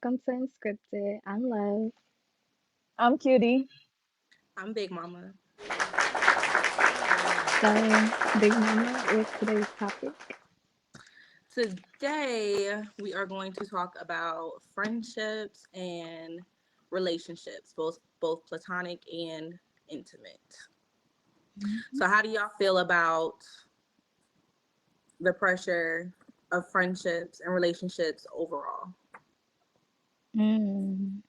welcome to Unscripted. I'm Love. I'm Cutie. I'm Big Mama. So, Big Mama, what's today's topic? Today we are going to talk about friendships and relationships, both platonic and intimate. So how do y'all feel about the pressure of friendships and relationships overall? Mm,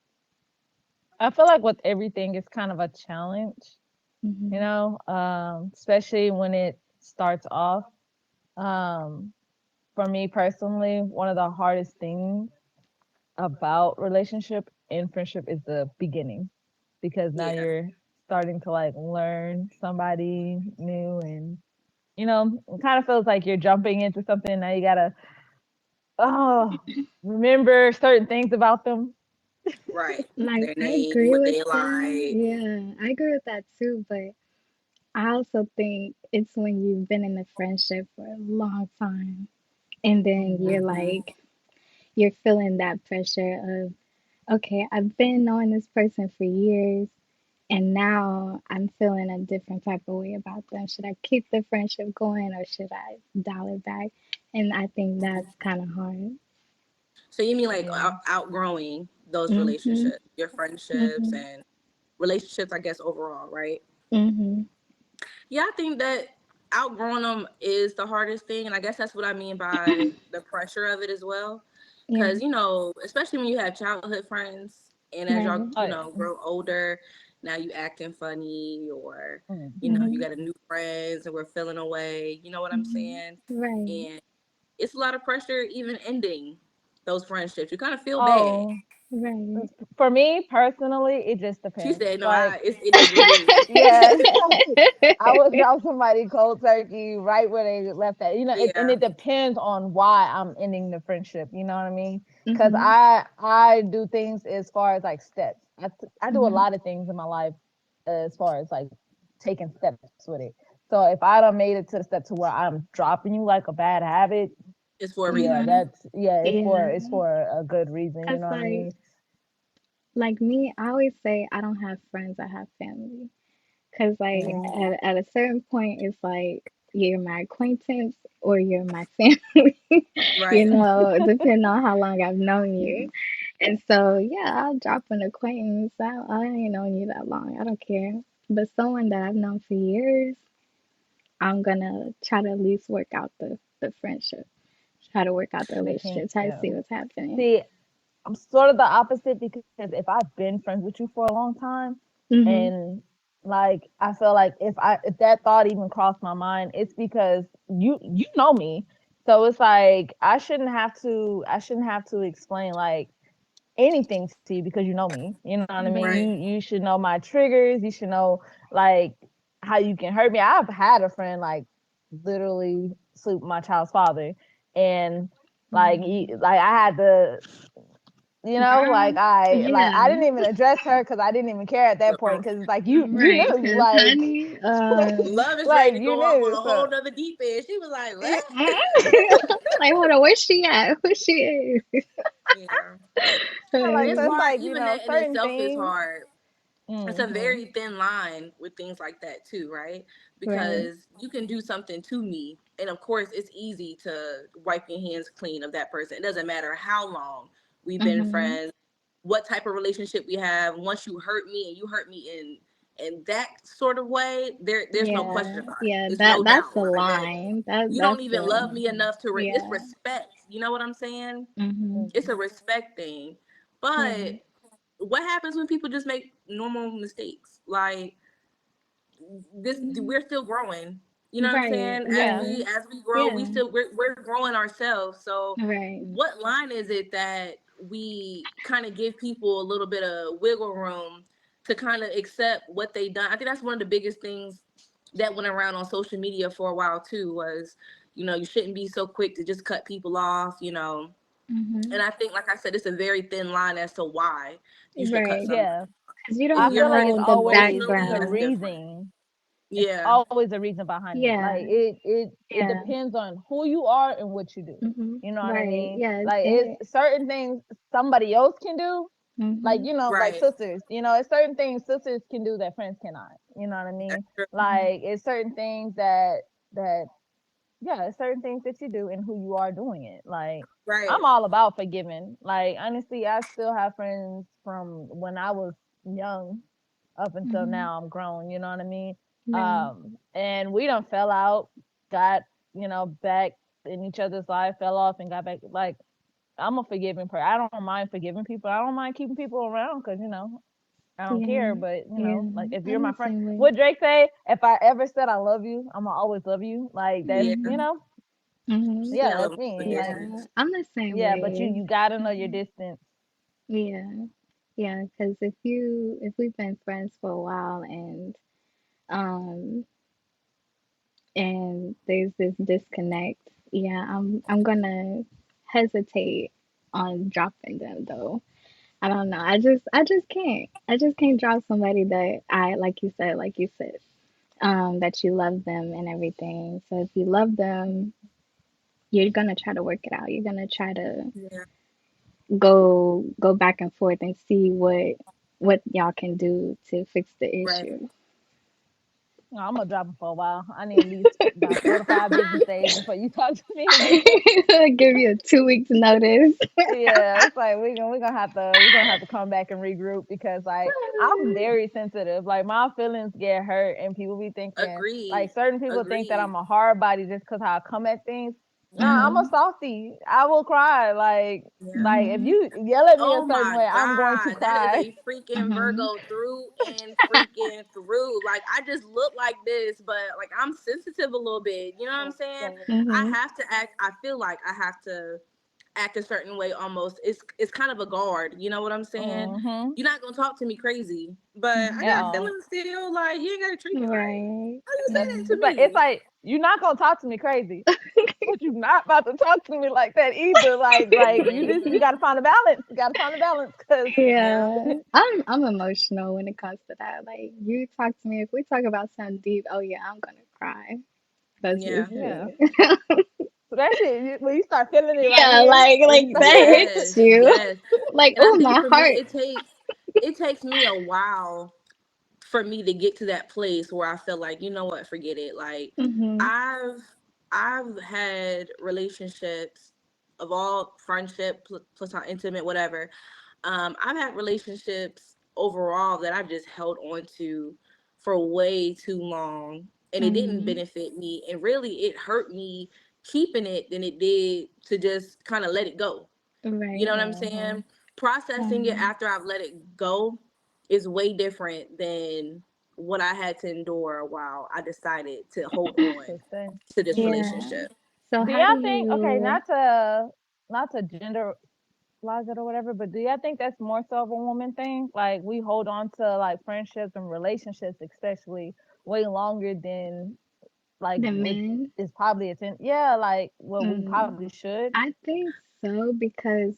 I feel like with everything, it's kind of a challenge, mm-hmm, especially when it starts off. Um, for me personally, one of the hardest things about relationship and friendship is the beginning because now Yeah. you're starting to like learn somebody new and it kind of feels like you're jumping into something now you gotta oh remember certain things about them. Right. like, Their I name, agree what with they that. like. Yeah, I agree with that too. But I also think it's when you've been in a friendship for a long time and then Mhm. you're feeling that pressure of, okay, I've been knowing this person for years. And now I'm feeling a different type of way about them. Should I keep the friendship going or should I dial it back? And I think that's kind of hard. So you mean like Yeah. outgrowing those Mhm. relationships, your friendships Mhm. and relationships, I guess overall, right? Mhm. Yeah, I think that outgrowing them is the hardest thing, and I guess that's what I mean by the pressure of it as well. Yeah. Because especially when you have childhood friends, and as y'all Right. Oh yeah. grow older, now you acting funny, or you Mhm. got a new friends, and we're feeling away. You know what I'm Mhm. saying? Right. And it's a lot of pressure even ending those friendships. You kind of feel bad. Oh, Right. for me personally, it just She depends. said, "No, Like, it is what it is." yeah, I would drop somebody cold turkey right where they left at. And Yeah. it depends on why I'm ending the friendship. You know what I mean? Because Mhm. I do things as far as like steps. I do a Mhm. lot of things in my life as far as like taking steps with it. So if I don't made it to the step to where I'm dropping you like a bad habit, It's for a yeah, reason. Mhm. it's Yeah. for a good reason. You Cause know what I mean? like me, I always say I don't have friends, I have family. Cause like Mhm. at a certain point, it's like you're my acquaintance or you're my family, Right. depending on how long I've known you. And so, yeah, I'll drop an acquaintance. I ain't known you that long. I don't care. But someone that I've known for years, I'm gonna try to at least work out the friendship, try to work out the The relationship, kinks, try to yeah. see what's happening. See, I'm sort of the opposite because if I've been friends with you for a long time Mhm. and like I feel like if that thought even crossed my mind, it's because you know me. So it's like I shouldn't have to explain like anything to you because you know me. You know what I mean? You Right. Right. you should know my triggers, you should know like how you can hurt me. I've had a friend like literally sleep with my child's father and like I had to like Girl. I Yeah. didn't even address her because I didn't even care at that But point because it's like you Right. knew Cause honey, Love is like ready to you go off on knew a whole so nother deep end. She was like, yeah, "What?" like, hold on, where's she at? Where she Yeah. And like it's so it's is? hard. like Even that in certain itself is things. hard. It's a Hmm. very thin line with things like that too, right? Right. Because you can do something to me, and of course, it's easy to wipe your hands clean of that person. It doesn't matter how long we've been Mhm. friends, what type of relationship we have. Once you hurt me, and you hurt me in that sort of way, there's no question Yeah. about it. Yeah. It's That no that's doubt the right there. line. You don't That's even the love me enough to it's yeah. respect. You know what I'm saying? Mhm. It's a respect thing. But Yeah. what happens when people just make normal mistakes? Like this, we're still growing. You know what I'm Right. saying? Yeah. As we grow, Yeah. we're growing ourselves. So Right. what line is it that we kind of give people a little bit of wiggle room to kind of accept what they done? I think that's one of the biggest things that went around on social media for a while too was, you shouldn't be so quick to just cut people off. Mhm. And I think, like I said, it's a very thin line as to why you should cut Right. somebody. Yeah. Cause you If I don't you're feel like it's hurting know me the always emotionally, the that's background. different. reason. It's Yeah. always a reason behind it. Like Yeah. it Yeah. depends on who you are and what you do. Mhm. You know what I Right. mean? Yes. Like it's certain things somebody else can do. Like, Mhm. like Right. sisters, it's certain things sisters can do that friends cannot. You know what I That's mean? true. Mhm. Like it's certain things that yeah, it's certain things that you do and who you are doing it. Like Right. I'm all about forgiving. Like honestly, I still have friends from when I was young up until Mhm. now I'm grown, you know what I mean? Right. And we done fell out, got, back in each other's life, fell off and got back. Like I'm a forgiving person. I don't mind forgiving people. I don't mind keeping people around because, I don't care. Yeah. But, Yeah. like if you're I'm my the friend, same way. what Drake say, if I ever said I love you, I'm gonna always love you. Like that's, Yeah. Mhm. Mhm. yeah, Yeah, I that's love me. Like, Yeah. forgiveness. I'm the same yeah, but you way. you gotta know your Mhm. distance. Yeah. Yeah. Because if we've been friends for a while um and there's this disconnect, yeah, I'm gonna hesitate on dropping them though. I don't know. I just can't. I just can't drop somebody that I like you said, that you love them and everything. So if you love them, you're gonna try to work it out. You're gonna try to Yeah. go back and forth and see what y'all can do to fix the Right. issue. No, I'm gonna drop it for a while. I need at least about 4 to 5 business days before you talk to me again. Give you a 2 weeks notice. Yeah, it's like we're gonna have to come back and regroup because like I'm very sensitive. Like my feelings get hurt and people be thinking like Agreed. certain people think that Agreed. I'm a hard body just because how I come at things. Nah, I'm a Mhm. softie. I will cry. Yeah. Like if Mhm. you yell at me a Oh certain my way, I'm going to God. That is cry. a freaking Mhm. Virgo through and freaking through. Like, I just look like this, but like, I'm sensitive a little bit. You know what I'm saying? I Mhm. have to act, I feel like I have to act a certain way almost. It's kind of a guard. You know what I'm saying? Mm-hmm. You're not going to talk to me crazy, but I At got Mhm. all. feelings still. Like, you ain't got to treat me like, Right. how you say That's that to but it's me? like you're not gonna talk to me crazy. But you're not about to talk to me like that either. Like you Hmm. gotta find a balance. You gotta find a balance because Yeah. Yeah, I'm emotional when it comes to that. Like you talk to me, if we talk about something deep, oh yeah, I'm gonna cry. That's Yeah. just yeah. me. So that shit when you start feeling it right Yeah, here, when like you start that feeling Yes. hits you. Yes. Like, And I oh, think my for me, heart. it takes me a while for me to get to that place where I feel like, you know what, forget it. Like, Mhm. I've I've had relationships of all friendship, platonic, intimate, whatever. I've had relationships overall that I've just held on to for way too long, and it didn't Mhm. benefit me, and really it hurt me keeping it than it did to just kind of let it go. You know Right. what I'm mm-hmm. saying? Processing it Mhm. after I've let it go is way different than what I had to endure while I decided to hold on to say. to this Yeah. relationship. So Do how do y'all think okay, you? not to gender it or whatever, but do y'all think that's more so of a woman thing? Like we hold on to like friendships and relationships especially way longer than like The what men? is probably yeah, like what we Mm. probably should. I think so because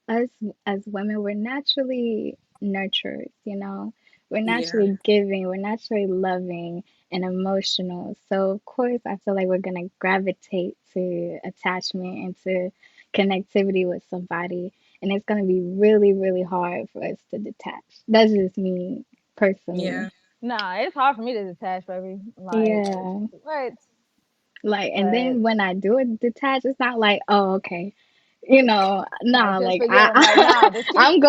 us as women, we're naturally nurturers, you know? We're Yeah, naturally giving, we're naturally loving and emotional. So, of course, I feel like we're going to gravitate to attachment and to connectivity with somebody. And it's going to be really, really hard for us to detach. That's just me yeah. personally. Nah, it's hard for me to detach, baby. Like Yeah. what? Like, and But then when I do it detach, it's not like, oh, okay, you know, like nah, just like forget them. Like nah, just keep I'm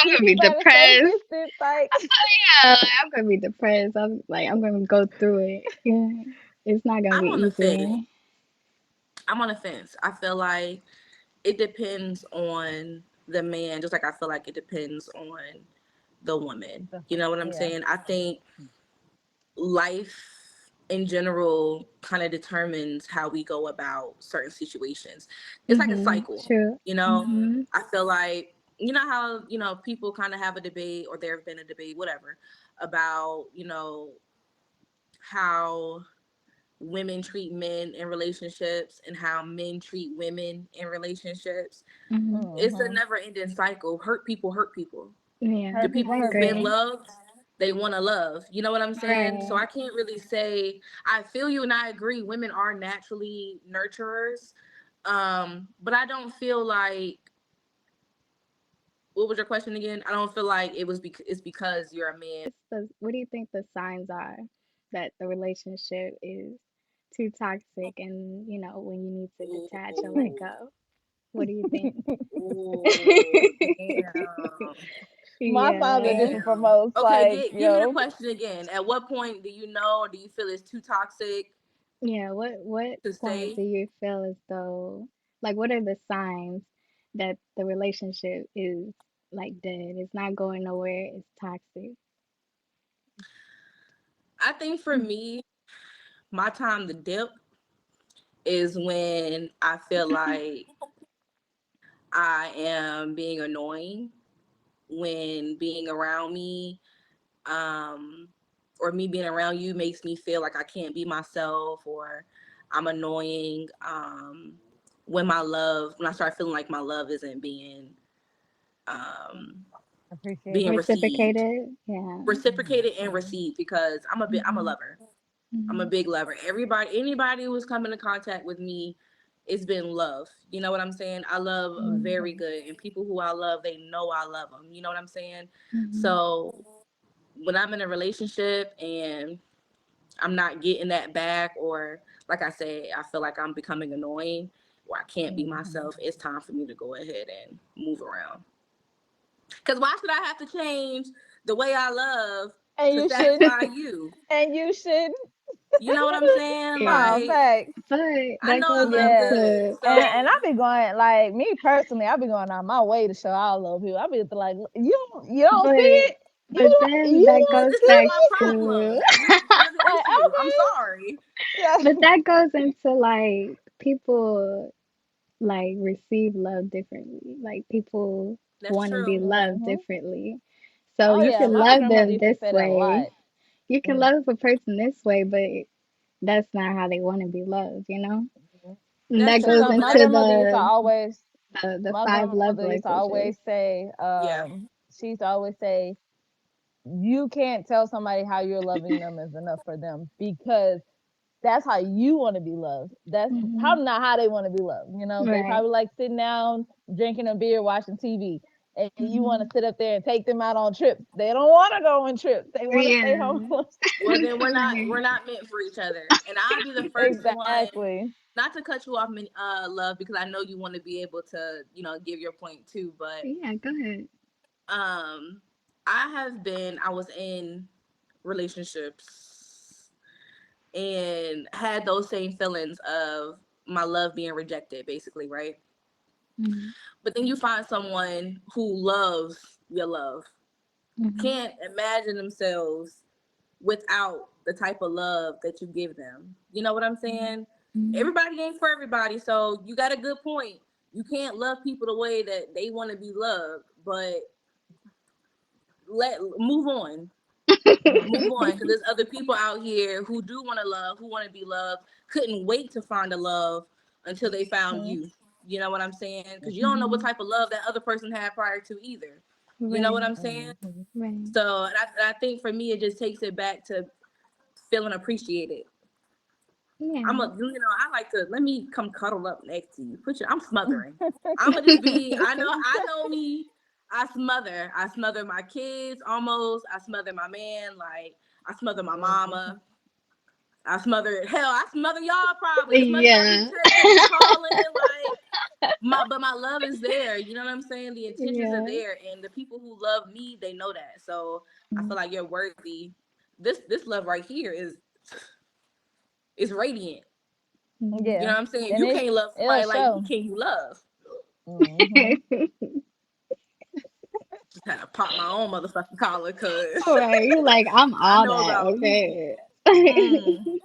keep gonna be people at a safe depressed. distance. Like Yeah, like, I'm gonna be depressed. I'm gonna go through it. Yeah, it's not gonna I'm be on the fence. easy. I'm on the fence. I feel like it depends on the man, just like I feel like it depends on the woman. You know what I'm yeah. saying? I think life in general kind of determines how we go about certain situations. It's like a Mhm. cycle, True. you know? Mhm. I feel like, you know how, people kind of have a debate, or there have been a debate, whatever, about, how women treat men in relationships and how men treat women in relationships. Mhm. It's a Mm-hmm. never ending cycle. Hurt people hurt people. Yeah, The Hurt people people, I who've hurt been agree. people. loved they want to love. You know what I'm saying? So Right. I can't really say I feel you and I agree. Women are naturally nurturers, but I don't feel like. What was your question again? I don't feel like it's because you're a man. What do you think the signs are that the relationship is too toxic and, when you need to detach and let Ooh, go? What do you think? ooh, damn. My father Yeah. just Damn. promotes Okay, like, give me the yo, question again. At what point do you know, or do you feel it's too toxic Yeah, what to point stay? do you feel as though, like, what are the signs that the relationship is like dead? It's not going nowhere, it's toxic. I think for me, my time to dip is when I feel like I am being annoying, when being around me, um, or me being around you makes me feel like I can't be myself, or I'm annoying. When I start feeling like my love isn't um, being appreciated. received, Reciprocated? Yeah. reciprocated and received, because I'm a Hmm. lover. I'm a Hmm. big lover. Anybody who's come into contact with me, it's been love. You know what I'm saying? I love very Mhm. good, and people who I love, they know I love them. You know what I'm saying? Hmm. So when I'm in a relationship and I'm not getting that back, or like I say, I feel like I'm becoming annoying, or I can't be Mhm. myself, it's time for me to go ahead and move around. Because why should I have to change the way I love And to you shouldn't. satisfy you? And you shouldn't. You know what I'm saying? Yeah. No, Like, facts. But I that know goes I love Yeah. good. into And So I be going like me personally, I be going out my way to show I love people. I be like, you don't see but it? but then You that don't goes this see not back my it? to problem. You're the Like, issue. I'm okay. sorry. Yeah. but that goes into like people like receive love differently. Like people That's want to be true. loved Hmm. differently. So Oh you yeah, can my love grandmother them used to this say that a way. lot. You can Mm-hmm. love a person this way, but that's not how they want to be loved? And That's that Cause goes true. But my I, into grandmother used to always, the my five love grandmother used to languages. always say, yeah. she used to always say, you can't tell somebody how you're loving them is enough for them because that's how you want to be loved. That's Hmm. probably not how they want to be loved. You know, they Right. probably like sitting down, drinking a beer, watching TV, and you want to Hmm. sit up there and take them out on trips. They don't want to go on trips. They want to stay home. Yeah. Well, then we're Right. not meant for each other. And I'll be the first one, Exactly. not to cut you off, love, because I know you want to be able to, give your point too. But Yeah, go ahead. um, I was in relationships and had those same feelings of my love being rejected, basically, right? Hmm. But then you find someone who loves your love, Hmm. can't imagine themselves without the type of love that you give them. You know what I'm saying? Hmm. Everybody ain't for everybody, so you got a good point. You can't love people the way that they want to be loved, but let move on. Move on, because there's other people out here who do want to love, who want to be loved, couldn't wait to find a love until they found Mhm. you. You know what I'm saying? Because you don't know what Hmm. type of love that other person had prior to either. You know what Right. I'm saying? Mhm. Right. So I think for me, it just takes it back to feeling appreciated. Yeah. I like to let me come cuddle up next to you. I'm smothering. I'ma just be. I know me. I smother my kids almost. I smother my man. Like I smother my Mhm. mama. I smother hell. I smother y'all probably as much as I be Yeah. texting and calling. But my love is there. You know what I'm saying? The intentions are Yeah. there, and the people who love me, they know that. So I feel like you're worthy. This love right here is radiant. You Yeah, know what I'm saying? and You can't love it'll somebody like me. show. Can you love? Hmm. Just had to pop my own motherfucking collar, cause Right. You're like, I'm I all know that, about me. okay. Mm,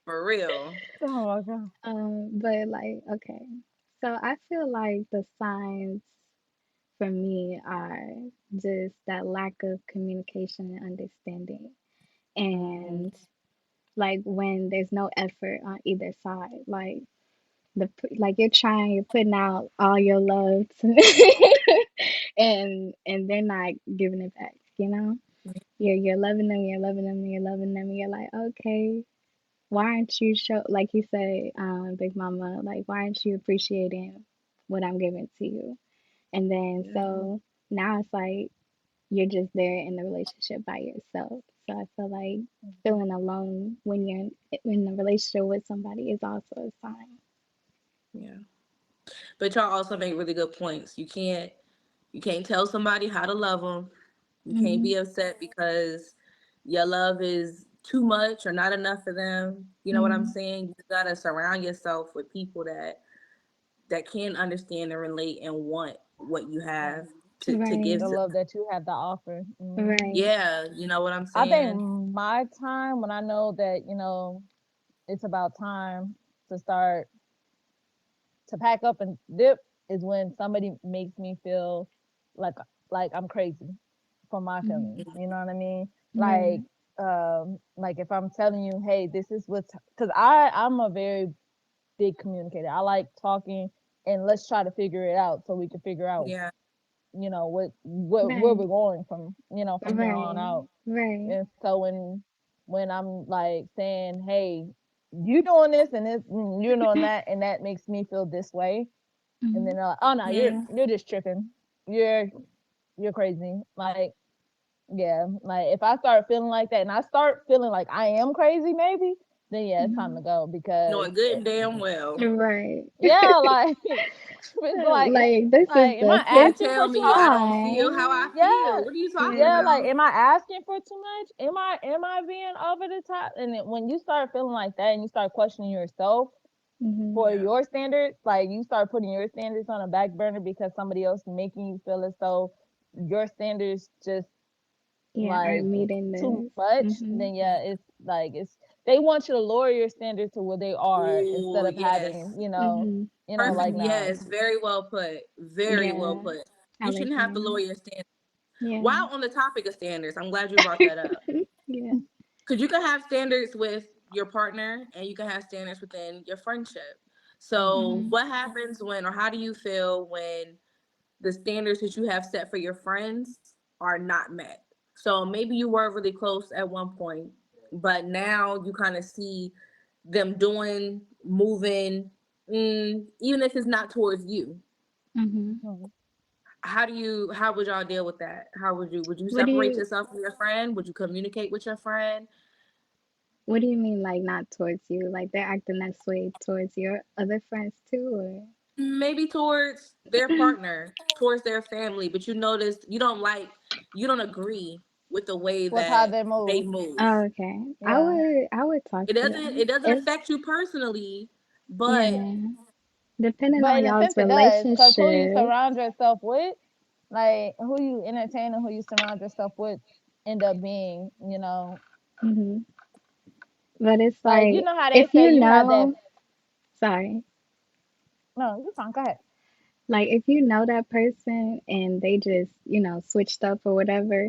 for real. Oh my god. But like, okay. So I feel like the signs for me are just that lack of communication and understanding. Hmm. And like when there's no effort on either side, like like you're trying, you're putting out all your love to me, and they're not giving it back. you're loving them, you're loving them, you're loving them, and you're like, okay, why aren't you show like you say, Big Mama, like why aren't you appreciating what I'm giving to you? And then Yeah. so now it's like you're just there in the relationship by yourself. So I feel like Mhm. feeling alone when you're in a relationship with somebody is also a sign. Yeah. But y'all also make really good points. You can't tell somebody how to love them. You can't Mhm. be upset because your love is too much or not enough for them. You know what I'm Mhm. saying? You gotta surround yourself with people that can understand and relate and want what you have to give The Right. to love them. that you have to offer. Right. Yeah, you know what I'm I think saying? my time when I know that it's about time to start to pack up and dip is when somebody makes me feel like like I'm crazy for my Mhm. feelings. You know what I mean? Right. Like if I'm telling you, hey, this is what's because I'm a very big communicator. I like talking and let's try to figure it out so we can figure out Yeah. what where Right. we're going from here on Right. out. Right. And so when I'm like saying, hey, you doing this and this, you're doing that, and that makes me feel this way, and then Mhm. they're like, oh no, you're Yeah. you're just tripping, you're you're crazy. Like yeah, like if I start feeling like that, and I start feeling like I am crazy, maybe then yeah, it's time to Mhm. go because Knowing good and damn well. Right. yeah, like it's Like this is like am the I You can't fifth asking for tell too me I much? don't feel how I time. Yeah, feel. What are you talking yeah, Yeah. like about? am I asking for too much? Am I being over the top? And when you start feeling like that and you start questioning yourself Mhm. for Yeah. your standards, like you start putting your standards on a back burner because somebody else making you feel as though your standards just Yeah. like Aren't meeting too this. much, Mhm. then yeah, it's like it's they want you to lower your standards to where they are instead Oh, of yes. having, Mhm. like Perfect. Mhm. no. Yes, very well put. Very well Yeah. put. I You like shouldn't have to that. lower your standards. Yeah. While on the topic of standards, I'm glad you brought that up. Yeah. Because you can have standards with your partner and you can have standards within your friendship. So, Mhm. what happens when, or how do you feel when the standards that you have set for your friends are not met? So, maybe you were really close at one point, but now you kind of see them doing, moving, even if it's not towards you. Mhm. Mhm. How would y'all deal with that? Would you What do separate you yourself from your friend? Would you communicate with your friend? What do you mean like not towards you? Like they're acting that way towards your other friends too, Maybe towards their or? partner, towards their family, but you notice you don't agree with the way With how that they they move. move. Oh, okay. Yeah. I would talk It to doesn't them. it doesn't If affect you personally, but Yeah, depending But on in a y'all's sense, it does, because who you relationship. surround yourself with, like who you entertain and who you surround yourself with, end up being, Hmm. But it's like you like know how they if say you you have that. know, sorry, No, you're fine. Go ahead. like if you know that person and they just, switched up or whatever,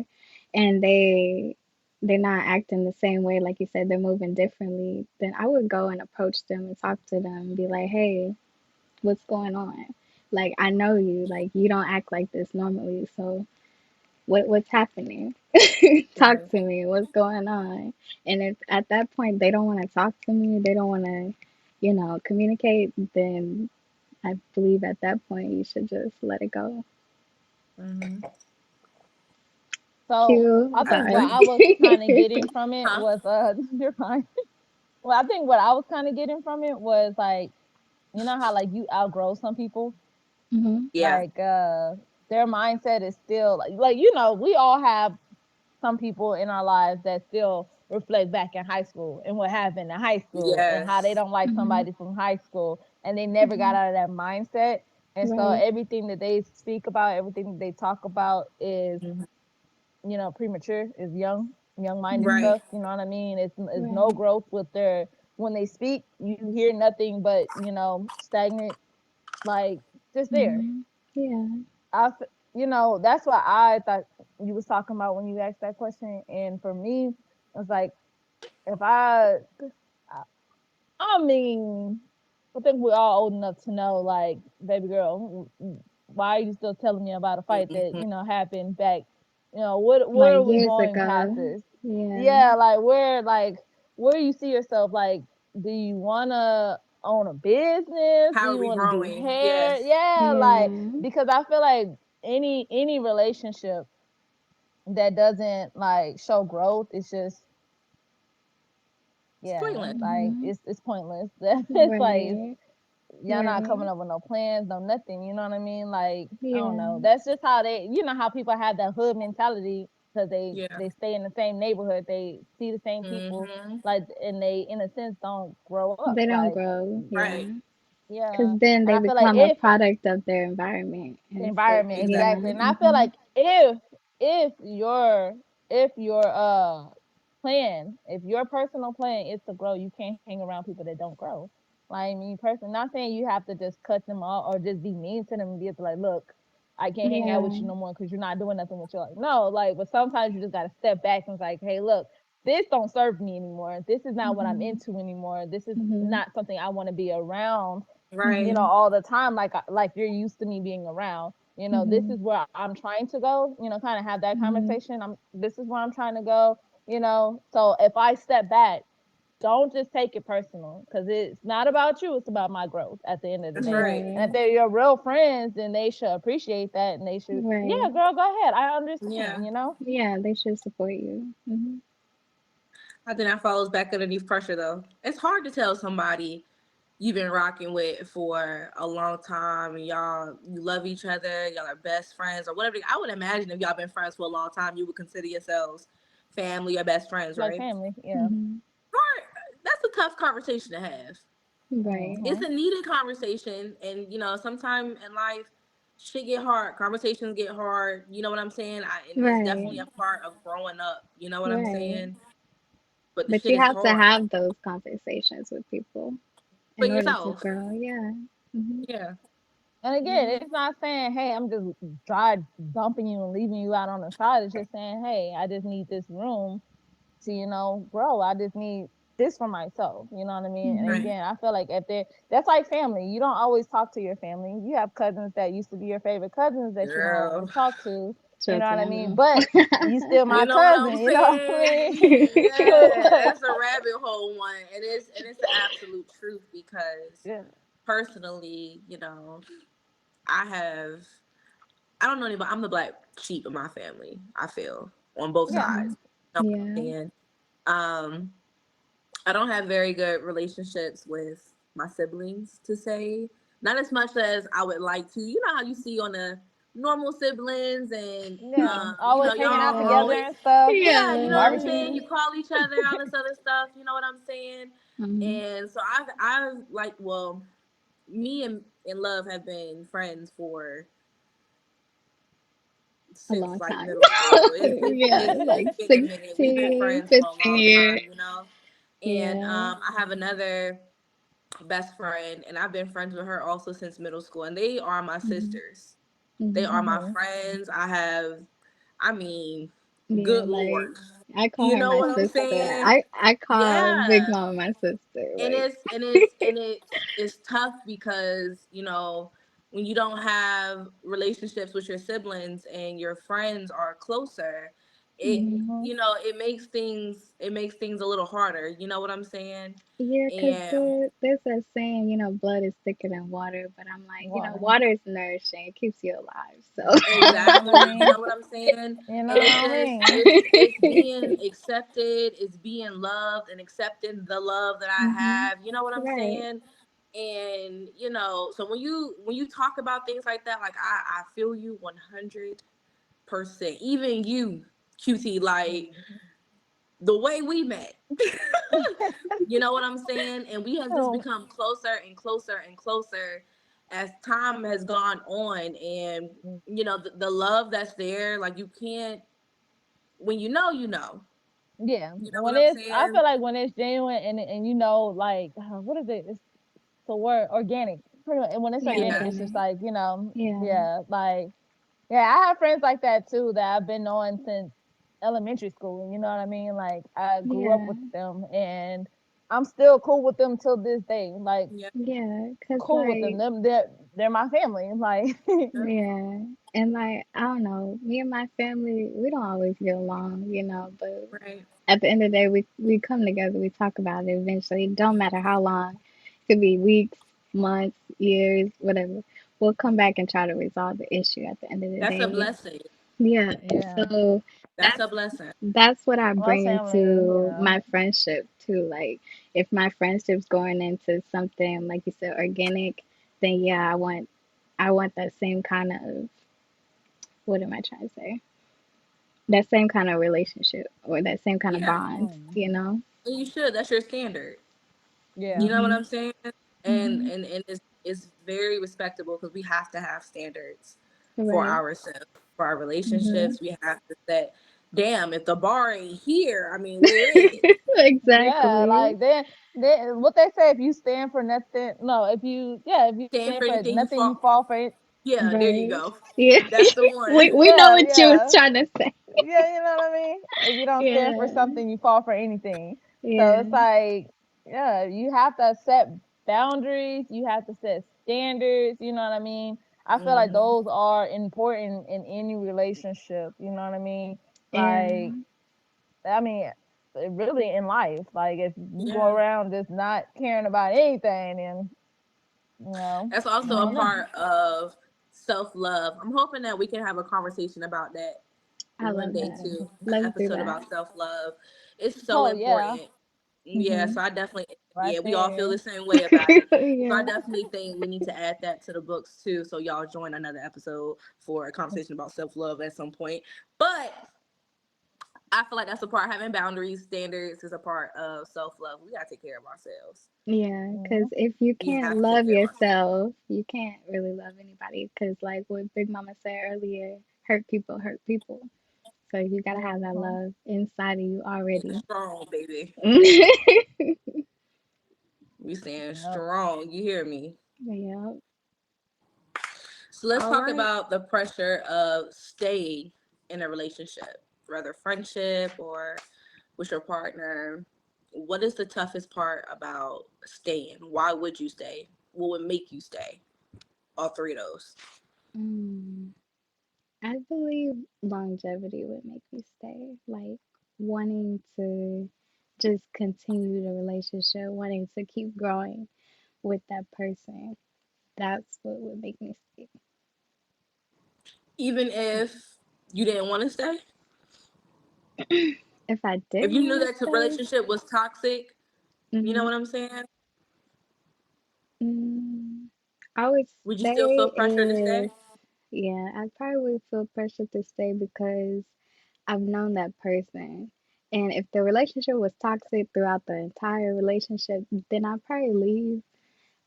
and they're not acting the same way, like you said, they're moving differently, then I would go and approach them and talk to them and be like, hey, what's going on? Like I know you, like you don't act like this normally, so what's happening? Talk right. to me. What's going on? And if at that point they don't want to talk to me, they don't want to, communicate, then I believe at that point you should just let it go. Mm-hmm. So I Q, think what sorry. I was kind of getting from it Huh? was you're fine. Well, I think what I was kind of getting from it was like how like you outgrow some people, Hmm. Yeah. like their mindset is still like we all have some people in our lives that still reflect back in high school and what happened in high school and how they Yes. don't like Hmm. somebody from high school and they never got Hmm. out of that mindset. And so Right. everything that they speak about, everything that they talk about is, Mhm. premature, is young minded Hmm. Right. stuff. You know what I mean? It's no Right. growth with their when they speak, you hear nothing but, stagnant, like just there. Hmm. Yeah. That's what I thought you was talking about when you asked that question. And for me, it's like if I I mean, I think we're all old enough to know, like, baby girl, why are you still telling me about a fight that Mhm. happened back? What Like are we years going past ago. this? Yeah. Yeah, where you see yourself, like, do you wanna own a business? Do How are you we wanna do growing? hair? Yes. Yeah, like, Yeah. because I feel like any relationship that doesn't like show growth, it's just, It's yeah, pointless. like Hmm. it's pointless. It's like Right. y'all not coming Right. up with no plans, no nothing. You know what I mean? Like, I don't Yeah. know. That's just how how people have that hood mentality because Yeah. they stay in the same neighborhood, they see the same people, Mm-hmm. like, and they in a sense don't grow up. They don't Like, grow. Yeah. Right. yeah, Because then and they I feel like become a if product of their environment. And the it's like, environment, yeah. exactly. Exactly. And I feel Hmm. like if if your plan, if your personal plan is to grow, you can't hang around people that don't grow. Like, I mean, person, not saying you have to just cut them off or just be mean to them and be like, look, I can't hang out with Yeah. you no more because you're not doing nothing with your life. No, like, but sometimes you just gotta step back and it's like, hey, look, this don't serve me anymore. This is not what I'm Hmm. into anymore. This is Hmm. not something I want to be around, Right. all the time, like you're used to me being around. This Hmm. is where I'm trying to go, kind of have that Hmm. conversation. This is where I'm trying to go, so if I step back, don't just take it personal because it's not about you, it's about my growth at the end of the That's day. right. And if Right. they're your real friends, then they should appreciate that and they should, yeah, Right. girl, go ahead, I Yeah. understand. Yeah, they should support you. Hmm. I think that follows back underneath pressure though. It's hard to tell somebody you've been rocking with for a long time and you love each other, y'all are best friends or whatever. I would imagine if y'all been friends for a long time, you would consider yourselves family or best friends, Like right? family, yeah. Hmm. Hard. That's a tough conversation to have. Right. It's Hmm. a needed conversation, and sometime in life, shit get hard. Conversations get hard. You know what I'm saying? And it's Right. definitely a part of growing up. You know what I'm Right. saying? But the But shit you is have to hard have those conversations with people for in order to yourself. grow. Yeah. Hmm. Yeah. And again, Hmm. it's not saying, hey, I'm just dry dumping you and leaving you out on the side. It's just saying, hey, I just need this room to, grow. I just need this for myself. You know what I mean? And Hmm. Right. again, I feel like if that's like family. You don't always talk to your family. You have cousins that used to be your favorite cousins that you don't Girl. always talk to. You know Trust what me, I I mean? know. But you still my You know what I'm cousin. You know what I saying? mean? Yeah, that's a rabbit hole one. And it's the absolute truth because Yeah. personally, I have I don't know anybody. I'm the black sheep of my family. I feel on both Yeah. Hmm. sides. You know what Yeah. I'm saying? Um, I don't have very good relationships with my siblings to say. Not as much as I would like to. You know how you see on the normal siblings and Yeah. Always hanging out y'all together Yeah. always and stuff. yeah, you know what I'm Barbecue. saying? Yeah. You call each other, all this other stuff, you know what I'm saying? Hmm. And so I've like well, me and Love have been friends for A since long like time. middle school. Yeah, like It's been a minute. We've been 16, friends for a 15 long years. time. And Yeah. I have another best friend, and I've been friends with her also since middle school. And they are my Hmm. sisters. They Hmm. are my Hmm. friends. I mean, Yeah, good like lord, I call you her know my what I'm sister. saying? I call Big Yeah. Mama my sister. and Like, it's tough because when you don't have relationships with your siblings and your friends are closer, it hmm. Hmm. it makes things a little harder, you know what I'm saying? Yeah, because And there's a saying, blood is thicker than water, but I'm like, Water. water is nourishing. It keeps you alive. So, You know what I exactly, you mean? know what I'm saying? You know And it's what I just mean? it's being accepted, it's being loved and accepting the love that I hmm. have, you know what I'm Right. saying? And so when you talk about things like that, like I feel you 100%. Even you, QT, like the way we met. You know what I'm saying? And we have just Oh, become closer and closer and closer as time has gone on. And the love that's there, like you can't, when you know. yeah. You know what When I'm I saying? feel like when it's genuine and like, what is it? It's the word organic. Pretty much. And when it's Yeah, organic, Yeah. it's just organic. like, Yeah. yeah, like, yeah. I have friends like that too that I've been knowing since elementary school. You know what I mean? Like I grew up Yeah. with them, and I'm still cool with them till this day. Like Yeah. Yeah, cause cool with them. like They're my family. Like yeah, and like I don't know, me and my family, we don't always get along, but Right. at the end of the day, we come together, we talk about it eventually. It don't matter how long, it could be weeks, months, years, whatever. We'll come back and try to resolve the issue at the end of the That's a day. blessing. Yeah, yeah, so That's that's a blessing. that's what I my bring family. into Yeah, my friendship too. Like if my friendship's going into something like you said, organic, then yeah, I want that same kind of, what am I trying to say? That same kind of relationship or that same kind of Yeah. bond, you hmm, know? And you should. That's your standard. yeah, You know what Mhm. I'm saying? And Mhm. it's very respectable because we have to have standards for Right. ourselves, for our Mhm. relationships. We have to set, damn, if the bar ain't here, I mean, where is it? yeah. Exactly. Like then what they say, if you stand for nothing, no, if you yeah, if you Stand stand for for anything you nothing, you fall. fall for it. Yeah, there you Right. go. Yeah. That's the one. We know Yeah, what you was yeah. trying to say. Yeah, you know what I mean? If you don't stand for Yeah. something, you fall for anything. So Yeah. it's like, yeah, you have to set boundaries, you have to set standards, you know what I mean? I feel like Hmm. those are important in any relationship, you know what I mean? Like, Yeah. I mean, really in life, like if you go Yeah. around just not caring about anything, then, That's I also a don't know. Mhm. part of self love. I'm hoping that we can have a conversation about that I one love day that. too. An Let's do episode that. about self love. It's so Oh, yeah, important. Yeah, Mhm. so I definitely, right yeah, we all feel there. the same way about it. So I Yeah. definitely think we need to add that to the books too. So y'all join another episode for a conversation about self love at some point. But I feel like that's a part, having boundaries, standards is a part of self love. We gotta take care of ourselves. Yeah, because Mhm. if you We can't have to take love care of ourselves. yourself, you can't really love anybody. Because, like what Big Mama said earlier, hurt people hurt people. So you gotta have that Mhm. love inside of you Stand already. strong, baby. We stand Yep. strong. You hear me? Yeah. So let's All talk right. about the pressure of staying in a relationship, whether friendship or with your partner. What is the toughest part about staying? Why would you stay? What would make you stay? All three of those. Mm, I believe longevity would make me stay. Like wanting to just continue the relationship, wanting to keep growing with that person. That's what would make me stay. Even if you didn't want to stay, If I if didn't you knew want to that the stay, relationship was toxic, you know hmm what I'm saying? mm, I would Would you still feel stay pressure to stay? if, yeah, I probably would feel pressure to stay because I've known that person. And if the relationship was toxic throughout the entire relationship, then I'd probably leave.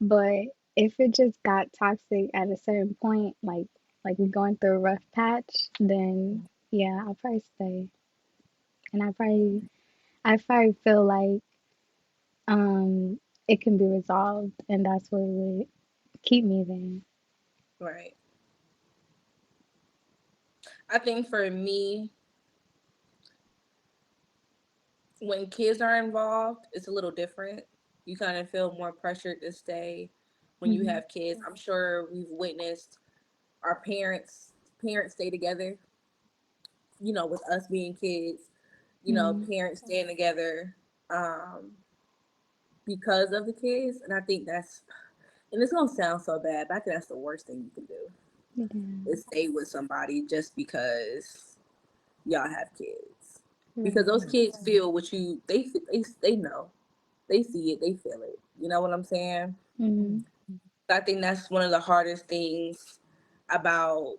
But if it just got toxic at a certain point, like we're going through a rough patch, then yeah, I'll probably stay. And I probably feel like um it can be resolved, and that's what would keep me there. Right. I think for me, when kids are involved, it's a little different. You kind of feel more pressured to stay when you Hmm. have kids. I'm sure we've witnessed our parents stay together, with us being kids, Hmm. parents staying together um because of the kids. And I think that's, and it's gonna sound so bad, but I think that's the worst thing you can do, Yeah. is stay with somebody just because y'all have kids. Because those Right. kids feel what they know. They see it, they feel it. You know what I'm saying? Hmm. I think that's one of the hardest things about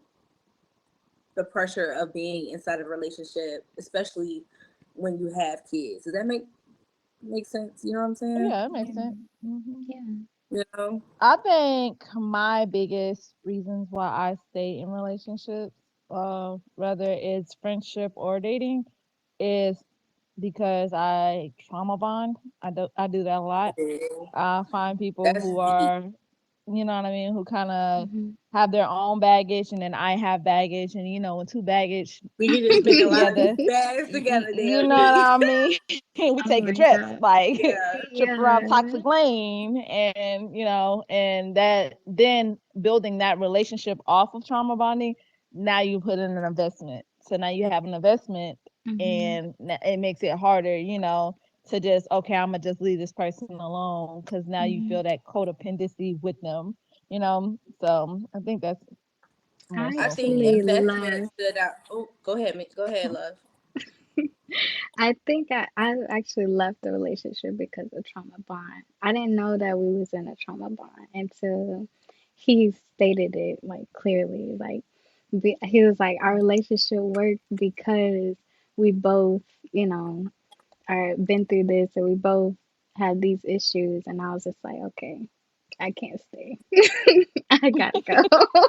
the pressure of being inside of a relationship, especially when you have kids. Does that make sense? You know what I'm saying? Yeah, that makes sense. Yeah. Hmm. Yeah. You know? I think my biggest reasons why I stay in relationships, whether it's friendship or dating, is because I trauma bond. I do that a lot. Yeah. I find people That's who deep. are you know what I mean, who kind of Hmm. have their own baggage, and then I have baggage, and when two baggage We can just get make a lot of together, bags together, you damn know what me. I mean. We Oh taking my trips, God. like Yeah. trip around Yeah. Toxic Lane, and and that then building that relationship off of trauma bonding. Now you put in an investment, so now you have an investment, Hmm. and it makes it harder, to just, okay, I'm gonna just leave this person alone because now you feel Hmm. that codependency with them, So I think that's more I I so for think me. actually investment love. stood out. Oh, go ahead, go ahead, love. I think I actually left the relationship because of trauma bond. I didn't know that we was in a trauma bond until he stated it like clearly. Like he was like, our relationship worked because we both, you know, are been through this, and we both had these issues. And I was just like, okay, I can't stay. I gotta go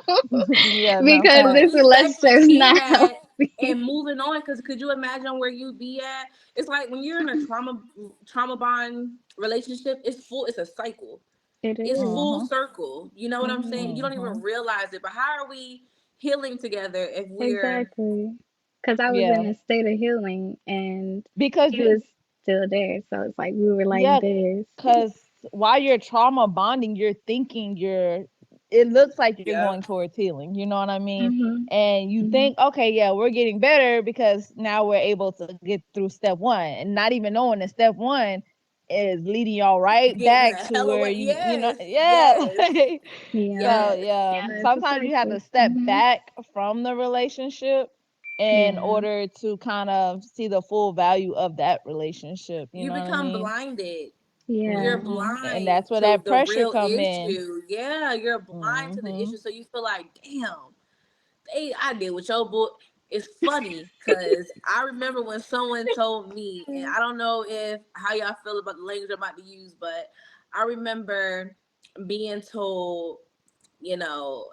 Yeah, no because But facts. this respectfully relationship is seeing not that healthy. and moving on, because could you imagine where you'd be at? It's like when you're in a trauma bond relationship, it's full. It's a cycle. It It's is. full Mhm. circle. You know what I'm Hmm. saying? You don't even Mhm. realize it. But how are we healing together if we're Exactly. Because I was Yeah, in a state of healing and because he was still there. So it's like we were like yeah, this. because while you're trauma bonding, you're thinking it looks like you're yeah going towards healing, you know what I mean? Hmm. And you Hmm. think, okay, yeah, we're getting better because now we're able to get through step one, and not even knowing that step one is leading y'all right getting back the to hell where away. Yes, yeah, yes, like, Yeah. so yes. yeah, Yeah, it's a sometimes you have cycle. to step Hmm. back from the relationship in Yeah. order to kind of see the full value of that relationship, you You know what I become mean? blinded. You're Yeah. And blind that's where to that the pressure real come in. issue. Yeah, you're blind to the Mhm. issue. So you feel like, damn, I did with your boy. It's funny because I remember when someone told me, and I don't know if how y'all feel about the language I'm about to use, but I remember being told, you know,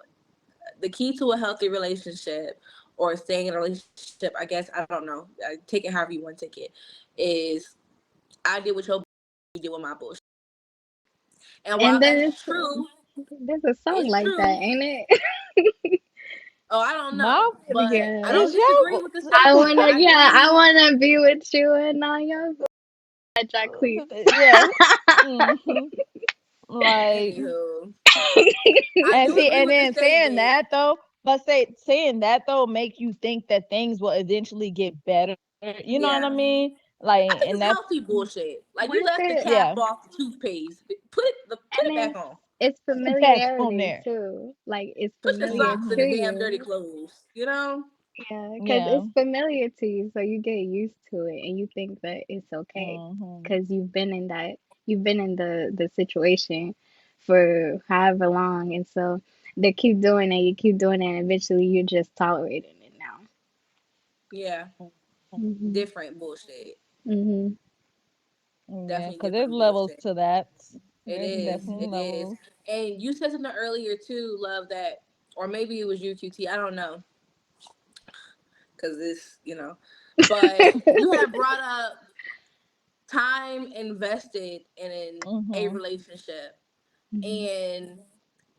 the key to a healthy relationship or staying in a relationship, I guess, I don't know, take it however you want to take it, is I did what your you did with my bullshit. And while And then that's it's true, there's a song it's like that, true. ain't Oh, I don't No, know, it? but I Yeah. don't it's disagree your with the I statement. wanna, I yeah, I agree. wanna be with you and all your Jacquees. yeah. Mhm. Like, Anywho, I and do see, agree and with the then saying statement. that though, but saying that though make you think that things will eventually get better. You know what I Yeah, mean? Like, I think and it's that's healthy bullshit. Like you Once left the it, cap yeah, off the toothpaste. Put and it back on. it's put it back on familiarity there. too. Like it's Put the familiar socks in to the Mhm. damn dirty you. clothes. You know? Yeah, because Yeah. it's familiar to you, so you get used to it, and you think that it's okay, Mhm. because you've been in the situation for however long, and so they keep doing it, you keep doing it, and eventually you're just tolerating it now. Yeah. Mhm. Different bullshit. Mhm. Yeah, Definitely because there's different levels bullshit. to that. It There's is. definitely Mhm. It is. levels. And you said something earlier too, love, that, or maybe it was you, QT. I don't know, because this, but you had brought up time invested in a Mhm. relationship, Mhm. and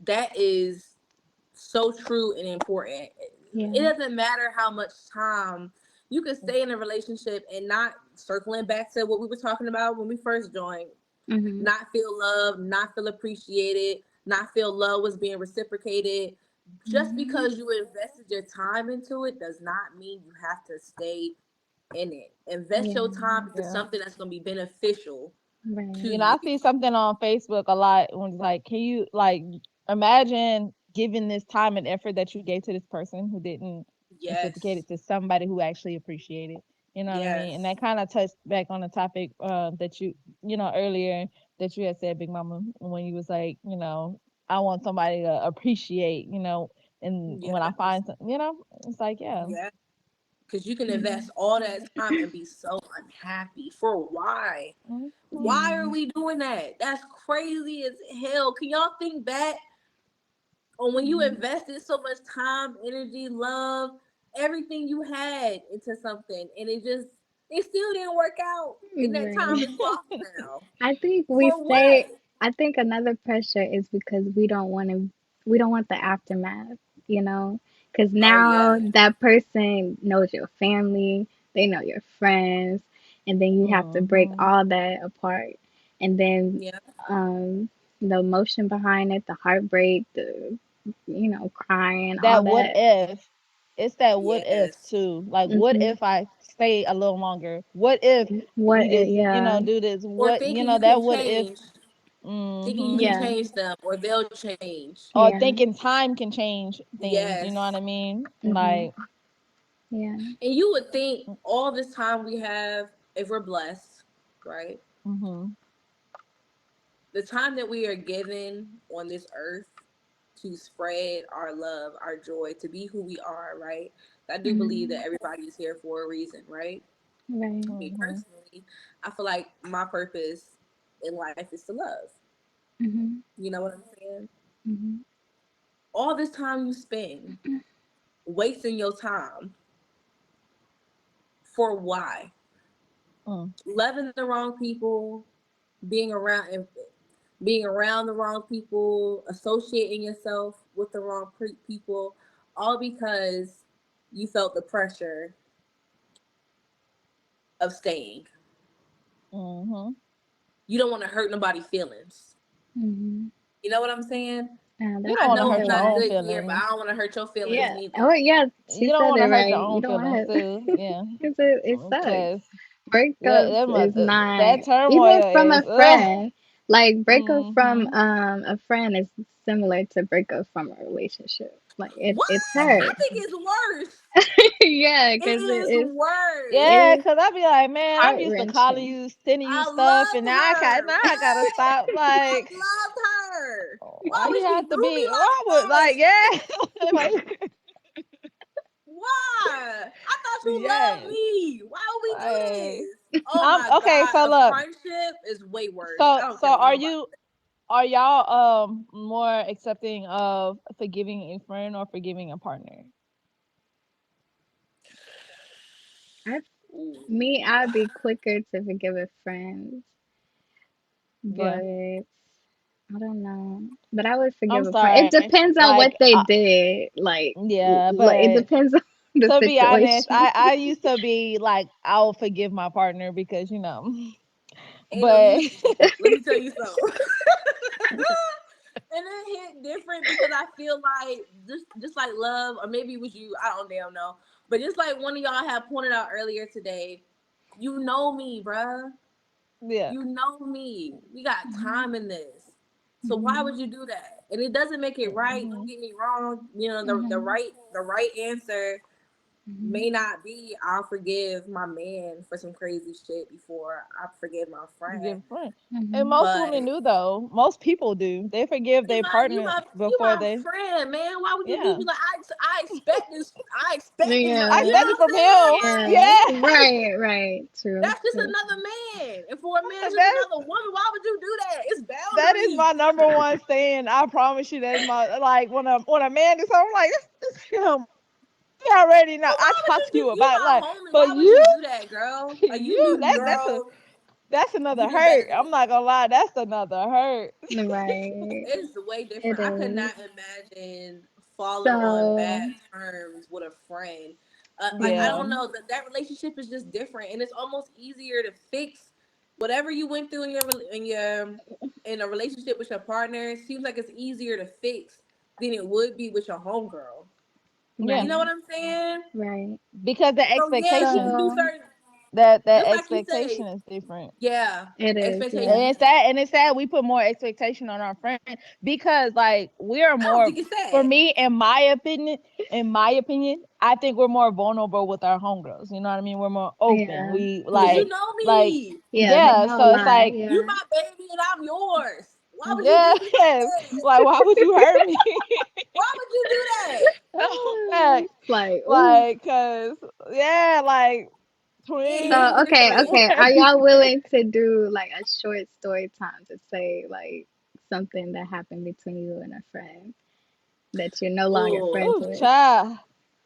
that is so true and important. It Yeah. doesn't matter how much time you can stay in a relationship and not, circling back to what we were talking about when we first joined, Mhm. not feel loved, not feel appreciated, not feel love was being reciprocated. Just Mhm. because you invested your time into it does not mean you have to stay in it. Invest your Yeah. time into Yeah. something that's going to be beneficial to Right. you. I see something on Facebook a lot when it's like, can you like imagine giving this time and effort that you gave to this person who didn't reciprocate Yes. it to somebody who actually appreciated it. You know what I mean? And Yes. that kind of touched back on the topic that earlier that you had said, Big Mama, when you was like, I want somebody to appreciate, and when I Yes. find some, it's like, yeah. Yes. Because you can Yeah. invest all that time and be so unhappy. For why? Mhm. Why are Yeah. we doing that? That's crazy as hell. Can y'all think back on when you Mhm. invested so much time, energy, love, everything you had into something, and it still didn't work out, and that time Right. is lost now. I think we For say what? I think another pressure is because we don't want the aftermath, you know, because Oh now yeah. that person knows your family, they know your friends, and then you have to break Mm-hmm. all that apart, and then Yeah. um, the emotion behind it, the heartbreak, the crying, all That what that. if, it's that what if Yes. too. Like, what Hmm. if I stay a little longer? What if What? we just, Yeah, do this? Or What, thinking you can that what if. change, thinking you can Mm-hmm. yeah, change them, or they'll change. Or yeah. thinking time can change things, you know what Yes. I mean? Hmm. Like, Yeah. And you would think all this time we have, if we're blessed, right? mm-hmm. The time that we are given on this earth to spread our love, our joy, to be who we are, right? I do believe Hmm. that everybody is here for a reason, right? Right. Me Mm-hmm. personally, I feel like my purpose in life is to love. Hmm. You know what I'm saying? Hmm. All this time you spend wasting your time for why? Mm. Loving the wrong people, being around and being around the wrong people, associating yourself with the wrong people, all because you felt the pressure of staying. Mm-hmm. You don't want to hurt nobody's feelings. Hmm. You know what I'm saying? You That's don't I want to know hurt it's your not a valid. own good year, but feelings. I don't want to hurt your feelings Yeah. neither. Oh, yeah. She You don't said want it to hurt your right. You own don't feelings want to. too. Yeah. Because it sucks. Because Breakups is that not even turmoil from is, a friend. Like breakup from mm-hmm. a friend is similar to breakup from a relationship. Like What? it's I hurt. think it's worse. Yeah, It because is it worse. Yeah, is cause I be like, man, I'm heart used to calling wrenching. you, sending you I stuff, and loved now her. I gotta stop. I Like, loved her. Why why would you she have to do me be? Why would, like like, that? yeah, like, Why? I thought you loved yes, me. Why would we do like, this? Oh I'm my okay. God. So A look, friendship is way worse. so I don't care what nobody are y'all more accepting of forgiving a friend or forgiving a partner? I says. Ooh. I'd be quicker to forgive a friend, Yeah, but I don't know. But I would I'm forgive a friend. It sorry. depends on what Like, they did. yeah, It but depends on the to be honest, situation. I used to be like, I'll forgive my partner because Ain't no but use to it. Let me tell you something. And it hit different because I feel like just like love, or maybe it was you, I don't damn know. But just like one of y'all had pointed out earlier today, you know me, bruh. yeah, You know me. We got Mhm, time in this. So why mhm, would you do that? And it doesn't make it right. Don't hmm get me wrong. You know, mhm, the right answer mhm, may not be I'll forgive my man for some crazy shit before I forgive my friend. forgive a friend. And mhm. most But women do though. Most people do. They forgive their partner you before my they. friend, man. Why would you do Yeah, me like I expect this? I expect this. I Yeah, You know expect it what I'm from saying? him. Like yeah. Yeah, Right, right. True, that's just true. another man, and for a man, it's just that's another woman. Why would you do that? It's that is boundaries. my number one stand. I promise you, that's my like when a man is something like this him. He already know. But I why would talk you to do? you You about my like, homie. but Why would you, you do that, girl? Like you you knew, girl. that's You another knew better hurt. than I'm that. not gonna lie, that's another hurt. Right. It's way It different. I could is. not imagine falling on So, bad terms with a friend. Like I Yeah, don't mhm. know that relationship is just different, and it's almost easier to fix whatever you went through in in a relationship with your partner. It seems like it's easier to fix than it would be with your homegirl. yeah. You know Right, what I'm saying? right. Because the So yeah, she expectation can do So, certain, that just like you say. expectation is different. Yeah, it is, expectations yeah. is And it's sad we put more expectation on our friend because like we're I don't more, think it's for sad. me in my opinion, I think we're more vulnerable with our homegirls. You know what I mean? We're more open. Yeah, We Cause yeah. you like know like me. Yeah, they yeah, know a so it's lot. like You Yeah. my baby and I'm yours. Why would you do me yes. like that? Like why would you hurt me? Why would you do that? Like It's like, ooh. cause yeah, like It hit twin. So, okay, different. okay. Are y'all willing to do like a short story time to say like something that happened between you and a friend that you're no longer Ooh, friends Ooh, with? child.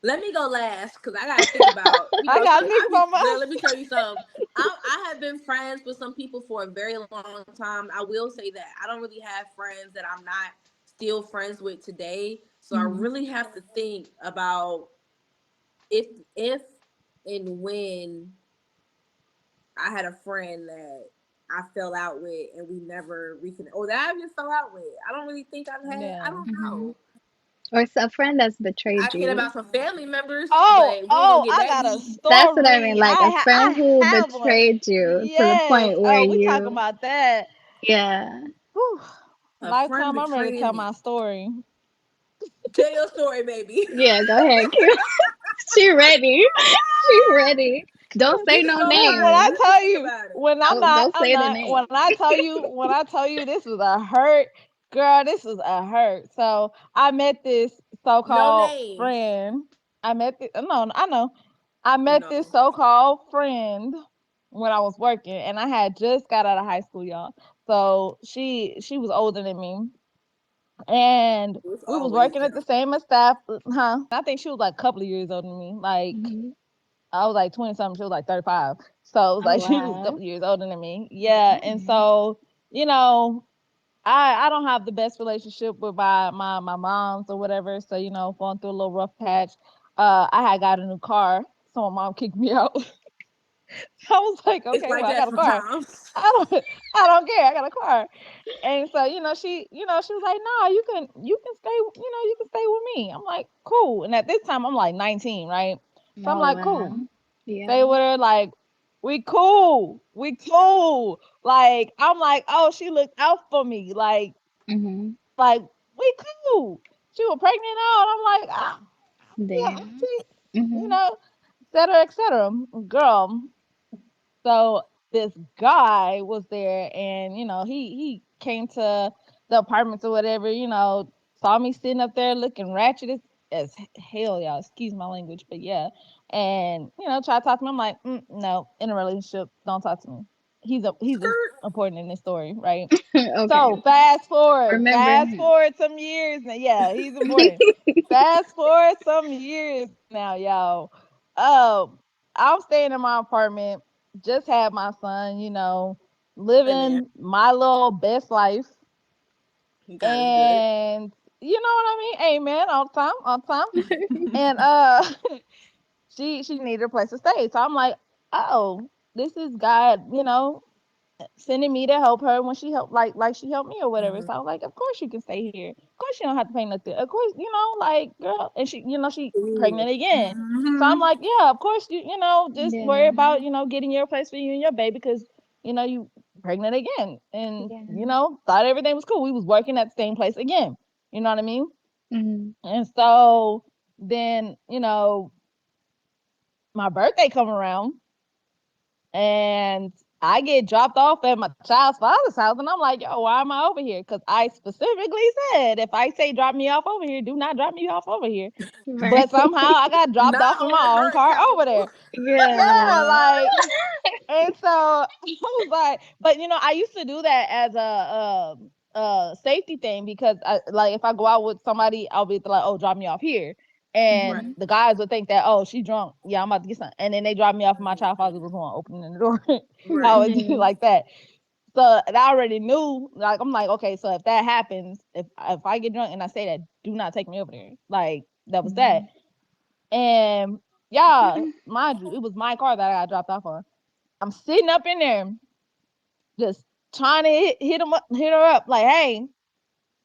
Let me go last because I gotta think about, I got some to I think be about girl, mine. let me tell you something. I have been friends with some people for a very long time. I will say that I don't really have friends that I'm not still friends with today. So I Mhm. really have to think about if and when I had a friend that I fell out with and we never reconnected, or that I even fell out with. I don't really think I've had. I Yeah. don't Mhm. know. Or a friend that's I betrayed can you. about some family members, Oh, but we ain't gonna oh, get I that got a deep. That's what I mean, story. like a friend I who have one. betrayed you to the Yes. point where Oh, we talking you, about that. yeah, Whew. A friend Lifetime, I'm ready to betraying tell me. my story. Tell your story, baby. yeah. Go ahead, Q. She ready. She ready. Don't say Just no slow When down. I names. Let me tell think you, about it. when Don't I'm say the not. name. When I tell you, this was a hurt, girl. This was a hurt. So I met this No so-called names. friend. I met this. No, I know. I met this No. so-called friend when I was working, and I had just got out of high school, y'all. So she was older than me, and It's we was always working at the them. same staff, huh? I think she was like a couple of years older than me. Like Mhm. I was like 20 something, she was like 35. So it was Oh like she was a couple wow. of years older than me. Yeah. And Mhm. so, you know, I don't have the best relationship with my moms or whatever. So, going through a little rough patch. I had got a new car. So my mom kicked me out. I was like, It's okay, like well, I that got a car. sometimes. I don't care. I got a car. And so, she was like, "No, you can stay, you can stay with me." I'm like, "Cool." And at this time, I'm like 19, right? So I'm Oh like, "Cool." wow. Stay Yeah. with her, like, we cool. We cool. Like, I'm like, "Oh, she looked out for me." Mhm. Like, we cool. She was pregnant out. I'm like, ah, yeah, Damn. auntie, you Mhm. know, et cetera, et cetera. Girl, so this guy was there, and he came to the apartments or whatever. Saw me sitting up there looking ratchet as hell, y'all. Excuse my language, but yeah. And try to talk to me. I'm like, no, in a relationship, don't talk to me. He's Skirt. important in this story, right? Okay. So Remember fast him. forward some years now. Yeah, he's important. Fast forward some years now, y'all. Um, I'm staying in my apartment. Just had my son. Amen. Living my little best life, God is good. and you know what I mean. Amen. On time, on time. And she needed a place to stay, so I'm like, oh, this is God. Sending me to help her when she helped, like she helped me or whatever. Mhm. So I was like, of course you can stay here. Of course you don't have to pay nothing. Of course, like, girl, and she Ooh. pregnant again. So I'm Mhm. like, yeah, of course just worry Yeah. about getting your place for you and your baby because you pregnant again, and Yeah. thought everything was cool. We was working at the same place again. You know what I mean? Mhm. And so then my birthday come around and I get dropped off at my child's father's house, and I'm like, yo, why am I over here? Because I specifically said, if I say drop me off over here, do not drop me off over here. Right. But somehow I got dropped Not off in on my own her car account. over there. Yeah, Yeah. like, and so I was like, but I used to do that as a safety thing because like if I go out with somebody, I'll be like, oh, drop me off here. And Right. Mhm. the guys would think that, oh, she drunk. Yeah, I'm about to get something. And then they drop me off. And my child father was one opening the door. I Right. would do Yeah. like that. So I already knew. Like I'm like, okay, so if that happens, if I get drunk and I say that, do not take me over there. Like that was that. Mhm. And yeah, mind you, it was my car that I got dropped off on. I'm sitting up in there, just trying to hit her up, like, hey,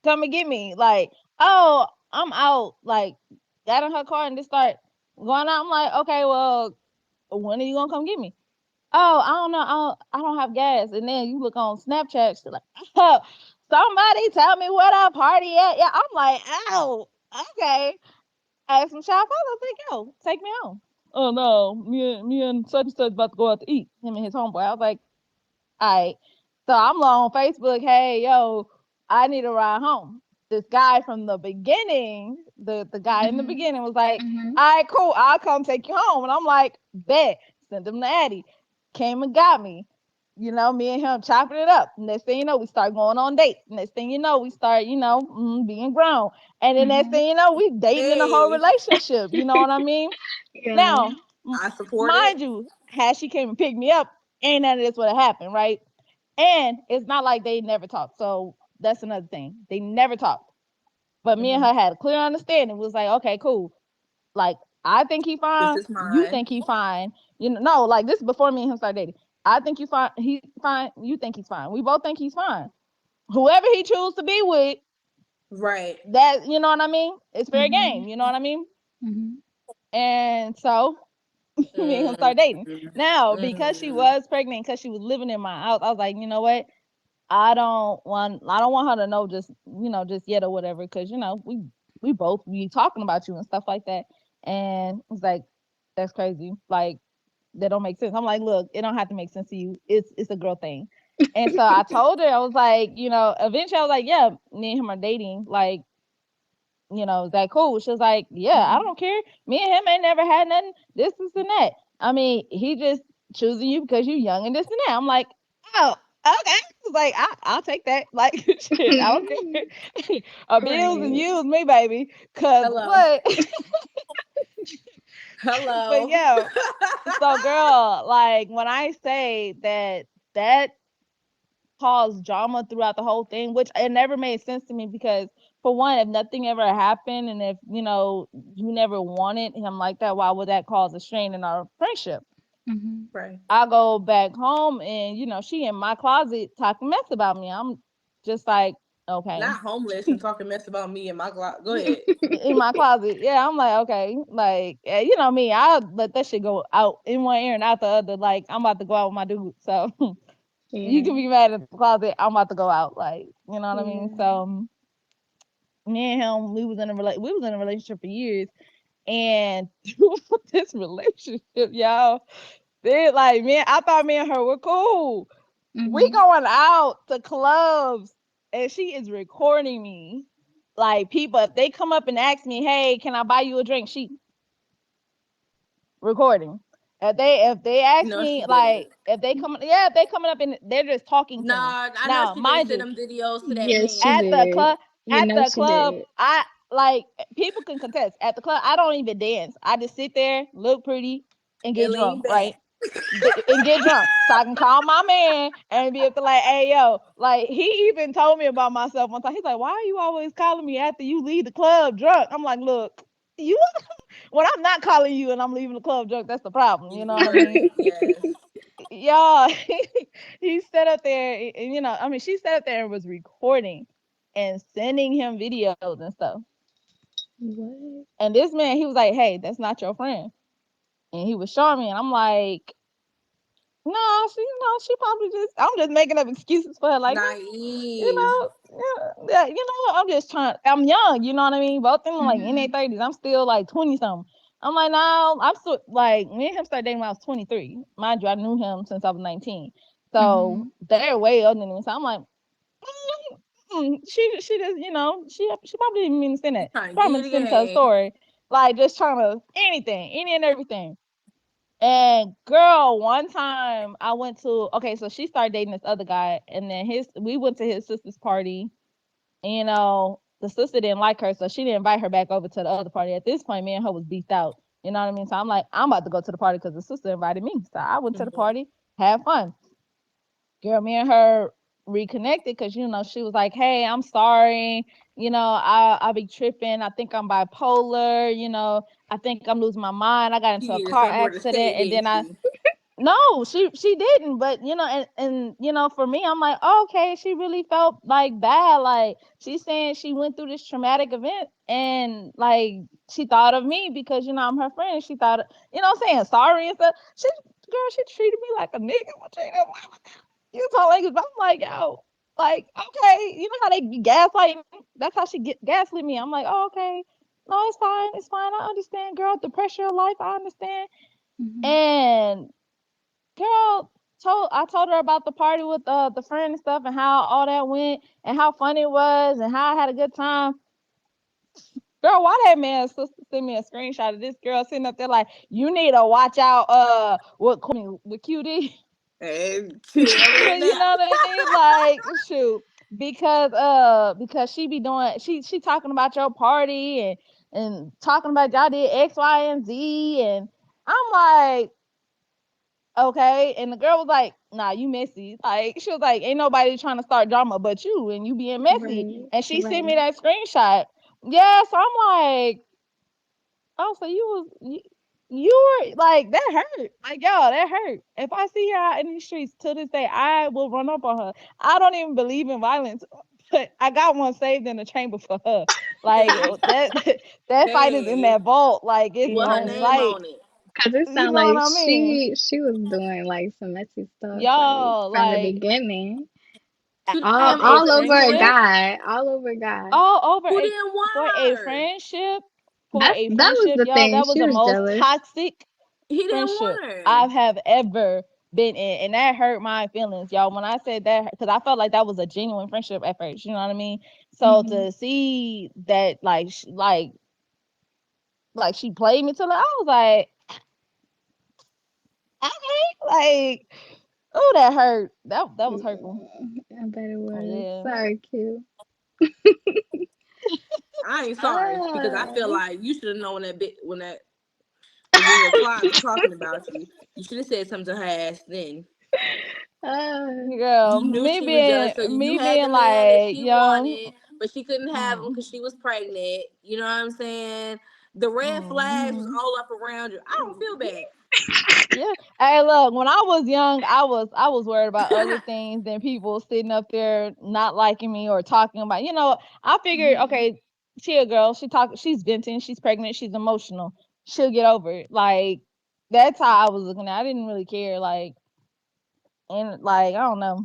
come and get me. Like, oh, I'm out. Like, got in her car and just start going out. I'm like, okay, well, when are you gonna come get me? Oh, I don't know. I don't have gas. And then you look on Snapchat, she's like, oh, somebody tell me where that party at. Yeah, I'm like, oh, okay. Ask some child father. I was like, yo, take me home. Oh no, me and such and such about to go out to eat. Him and his homeboy. I was like, all right. So I'm on Facebook, hey, yo, I need a ride home. This guy from the beginning, the guy in the Mhm. beginning was like, Mhm. all right, cool, I'll come take you home. And I'm like, bet. Send him to Addie. Came and got me. Me and him chopping it up. Next thing you know, we start going on dates. Next thing you know, we start, being grown. And then next Mhm. thing you know, we dating in a whole Hey, relationship. You know what I mean? Yeah. Now, I support it. mind you, had she came and picked me up, ain't none of this would have happened, right? And it's not like they never talked. So that's another thing. They never talked. But me and Hmm. her had a clear understanding. It was like, okay, cool. Like, I think he This fine. is You mine. think he fine. No, like this is before me and him started dating. I think you fine. He fine. You think he's fine. We both think he's fine. Whoever he chooses to be with, Right. that you know what I mean. It's fair Mhm. game. You know what I mean. Mhm. And so me and him Mm, started dating. Now, because she mm. was pregnant, because she was living in my house, I was like, you know what? I don't want her to know just yet or whatever, because we both be talking about you and stuff like that. And it's like, that's crazy. Like, that don't make sense. I'm like, look, it don't have to make sense to you. It's a girl thing. And so I told her, I was like, eventually I was like, yeah, me and him are dating. Like, is that cool? She was like, yeah, I Mhm. don't care. Me and him ain't never had nothing. This and that. I mean, he just choosing you because you young and this and that. I'm like, oh, okay. It's like, I'll take that. Like, shit, I don't care. Abuse and Right. use me, baby. Cause Hello. what? But Hello. yeah. So, girl, like when I say that caused drama throughout the whole thing, which it never made sense to me because, for one, if nothing ever happened and if you never wanted him like that, why would that cause a strain in our friendship? Mhm. Right. I go back home and she in my closet talking mess about me. I'm just like, okay. Not homeless and talking mess about me and my Go ahead. In my closet, yeah, I'm like, okay, like, me, I let that shit go out in one ear and out the other. Like, I'm about to go out with my dude, so you can Yeah. be mad at the closet. I'm about to go out, like, you know what I mean. Yeah. So me and him, we was in a relationship for years, and this relationship, y'all, like, man, I thought me and her were cool. We Mhm. going out to clubs, and she is recording me. Like, people, if they come up and ask me, "Hey, can I buy you a drink?" She recording. If they ask No, she me, didn't. like, if they coming up and they're just talking to me. Nah, I know Now, she didn't mind send you, them videos to that Yes, she man at the did. club, You know she did. I like, people can contest. At the club, I don't even dance. I just sit there, look pretty, and and get lean drunk, back. right? And get drunk, so I can call my man and be able to, like, hey, yo, like, he even told me about myself one time. He's like, why are you always calling me after you leave the club drunk? I'm like, look, you when I'm not calling you and I'm leaving the club drunk, that's the problem. You know what I mean? Right. Yes. Y'all, he sat up there, and I mean, she sat up there and was recording and sending him videos and stuff. What? And this man, he was like, hey, that's not your friend. And he was showing me, and I'm like, no, she probably I'm just making up excuses for her, like, Naive. yeah, I'm just I'm young, you know what I mean? Both of them like in their Mhm. 30s. I'm still like 20 something. I'm like, no, I'm still like, me and him started dating when I was 23. Mind you, I knew him since I was 19. So Mhm. they're way older than me. So I'm like, she just, she probably didn't mean to send that. Trying She to give probably you meant to the send it to her game. story. Like, just trying to anything, any and everything. And girl, one time I went to, okay, so she started dating this other guy, and then we went to his sister's party. And, the sister didn't like her, so she didn't invite her back over to the other party. At this point, me and her was beefed out. You know what I mean? So I'm like, I'm about to go to the party because the sister invited me. So I went to the Mhm. party, had fun. Girl, me and her reconnected because, she was like, hey, I'm sorry. I'll be tripping. I think I'm bipolar. I think I'm losing my mind. I got into a She had car somewhere to accident, say, and didn't then she? no, she didn't. But and for me, I'm like, oh, okay, she really felt like bad. Like, she's saying she went through this traumatic event, and like, she thought of me because I'm her friend. She thought, I'm saying, sorry and stuff. She treated me like a nigga. You talk like, I'm like, yo, like, okay, you know how they gaslight? That's how she gaslit me. I'm like, oh, okay, no, it's fine. I understand, girl. The pressure of life, I understand. Mhm. And girl, I told her about the party with the friend and stuff, and how all that went, and how funny it was, and how I had a good time. Girl, why that man sister send me a screenshot of this girl sitting up there like, you need to watch out with QD. And tell me You now. know what I mean? Like, shoot, because she be doing, she talking about your party and talking about y'all did X, Y, and Z, and I'm like, okay. And the girl was like, nah, you messy. Like, she was like, ain't nobody trying to start drama but you, and you being messy. Right, And she sent me right. that screenshot. Yeah, so I'm like, oh, so you were like, that hurt. Like, yo, that hurt. If I see her out in the streets to this day, I will run up on her. I don't even believe in violence, but I got one saved in the chamber for her. Like, Hey, that that fight is in hey, that vault. Like, it's with her on Yeah. name site. on it. Cause it You sounded know what like I mean? she was doing like some messy stuff like Yo, from the like, beginning. Who All didn't a all want over a friendship, her? guy. All over a guy. all over Who a didn't want for a her? friendship, That was the y'all. thing. That was She the was most jealous. toxic He didn't friendship want her. I have ever been in, and that hurt my feelings, y'all. When I said that, because I felt like that was a genuine friendship at first, you know what I mean? So Hmm. to see that, like, like she played me to the, I was like, okay, like, oh, that hurt. That was hurtful. I bet it was. Yeah. Sorry, Q. I ain't sorry because I feel Uh, like you should have known that bit when that was in your closet talking about you. You should have said something to her ass then. uh, Girl, You knew she was jealous, so you me had the being man that like she young. wanted, but she couldn't have him Mm, because she was pregnant. You know what I'm saying? The red flags was mhm. all up around you. I don't feel bad. Yeah. Hey, look, when I was young, I was worried about other things than people sitting up there not liking me or talking about. I figured, mhm. okay, she a girl, she's venting, she's pregnant, she's emotional. She'll get over it. Like, that's how I was looking at it. I didn't really care. Like, and like, I don't know.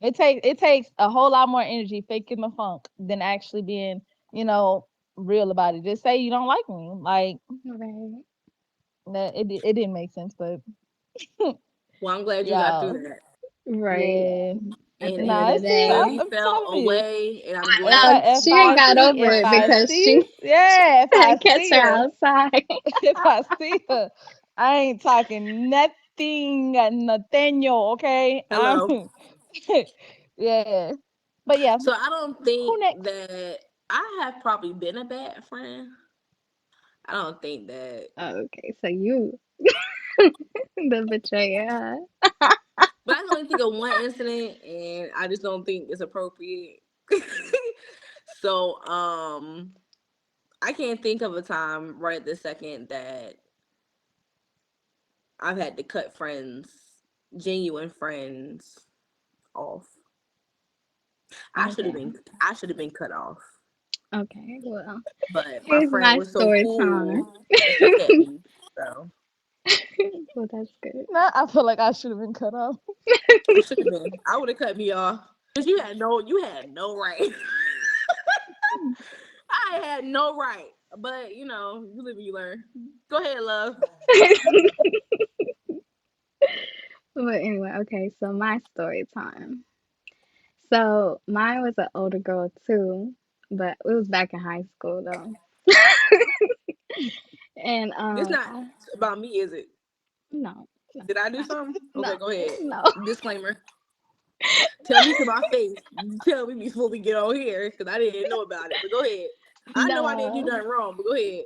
It takes a whole lot more energy faking the funk than actually being, you know, real about it. Just say you don't like me. Like, Right, that it didn't make sense, but Well, I'm glad you got through yeah. that. right. Yeah. At the end And of Nah, the it's cool. so I'm, day. you I'm felt telling you. away, and I'm If No, I glad if she ain't I got see over if it I because see she yeah, if I catch see her her, outside. if I see her, I ain't talking nothing, Nathaniel. Okay, I'm hello. yeah. But yeah, So I don't who think next? that I have probably been a bad friend. I don't think that, Okay, so you the betrayer. but I can only think of one incident, and I just don't think it's appropriate. So I can't think of a time right this second that I've had to cut friends, genuine friends, off. Okay, I should have been cut off, okay. Well, but my here's friend my was so story time. cool that she kept me. So Well, that's good. Nah, I feel like I should have been cut off. I should have been. I would have cut me off because you had no right. I had no right. But you live and you learn. Go ahead, love. But anyway, okay, so my story time. So mine was an older girl too, but it was back in high school though. And This not I, about me, is it? no, no, Did I do no, something? no, Okay, go ahead. no, Disclaimer. Tell me to my face. Tell me before we get on here because I didn't know about it. But go ahead. I know I didn't do no, nothing wrong, but go ahead.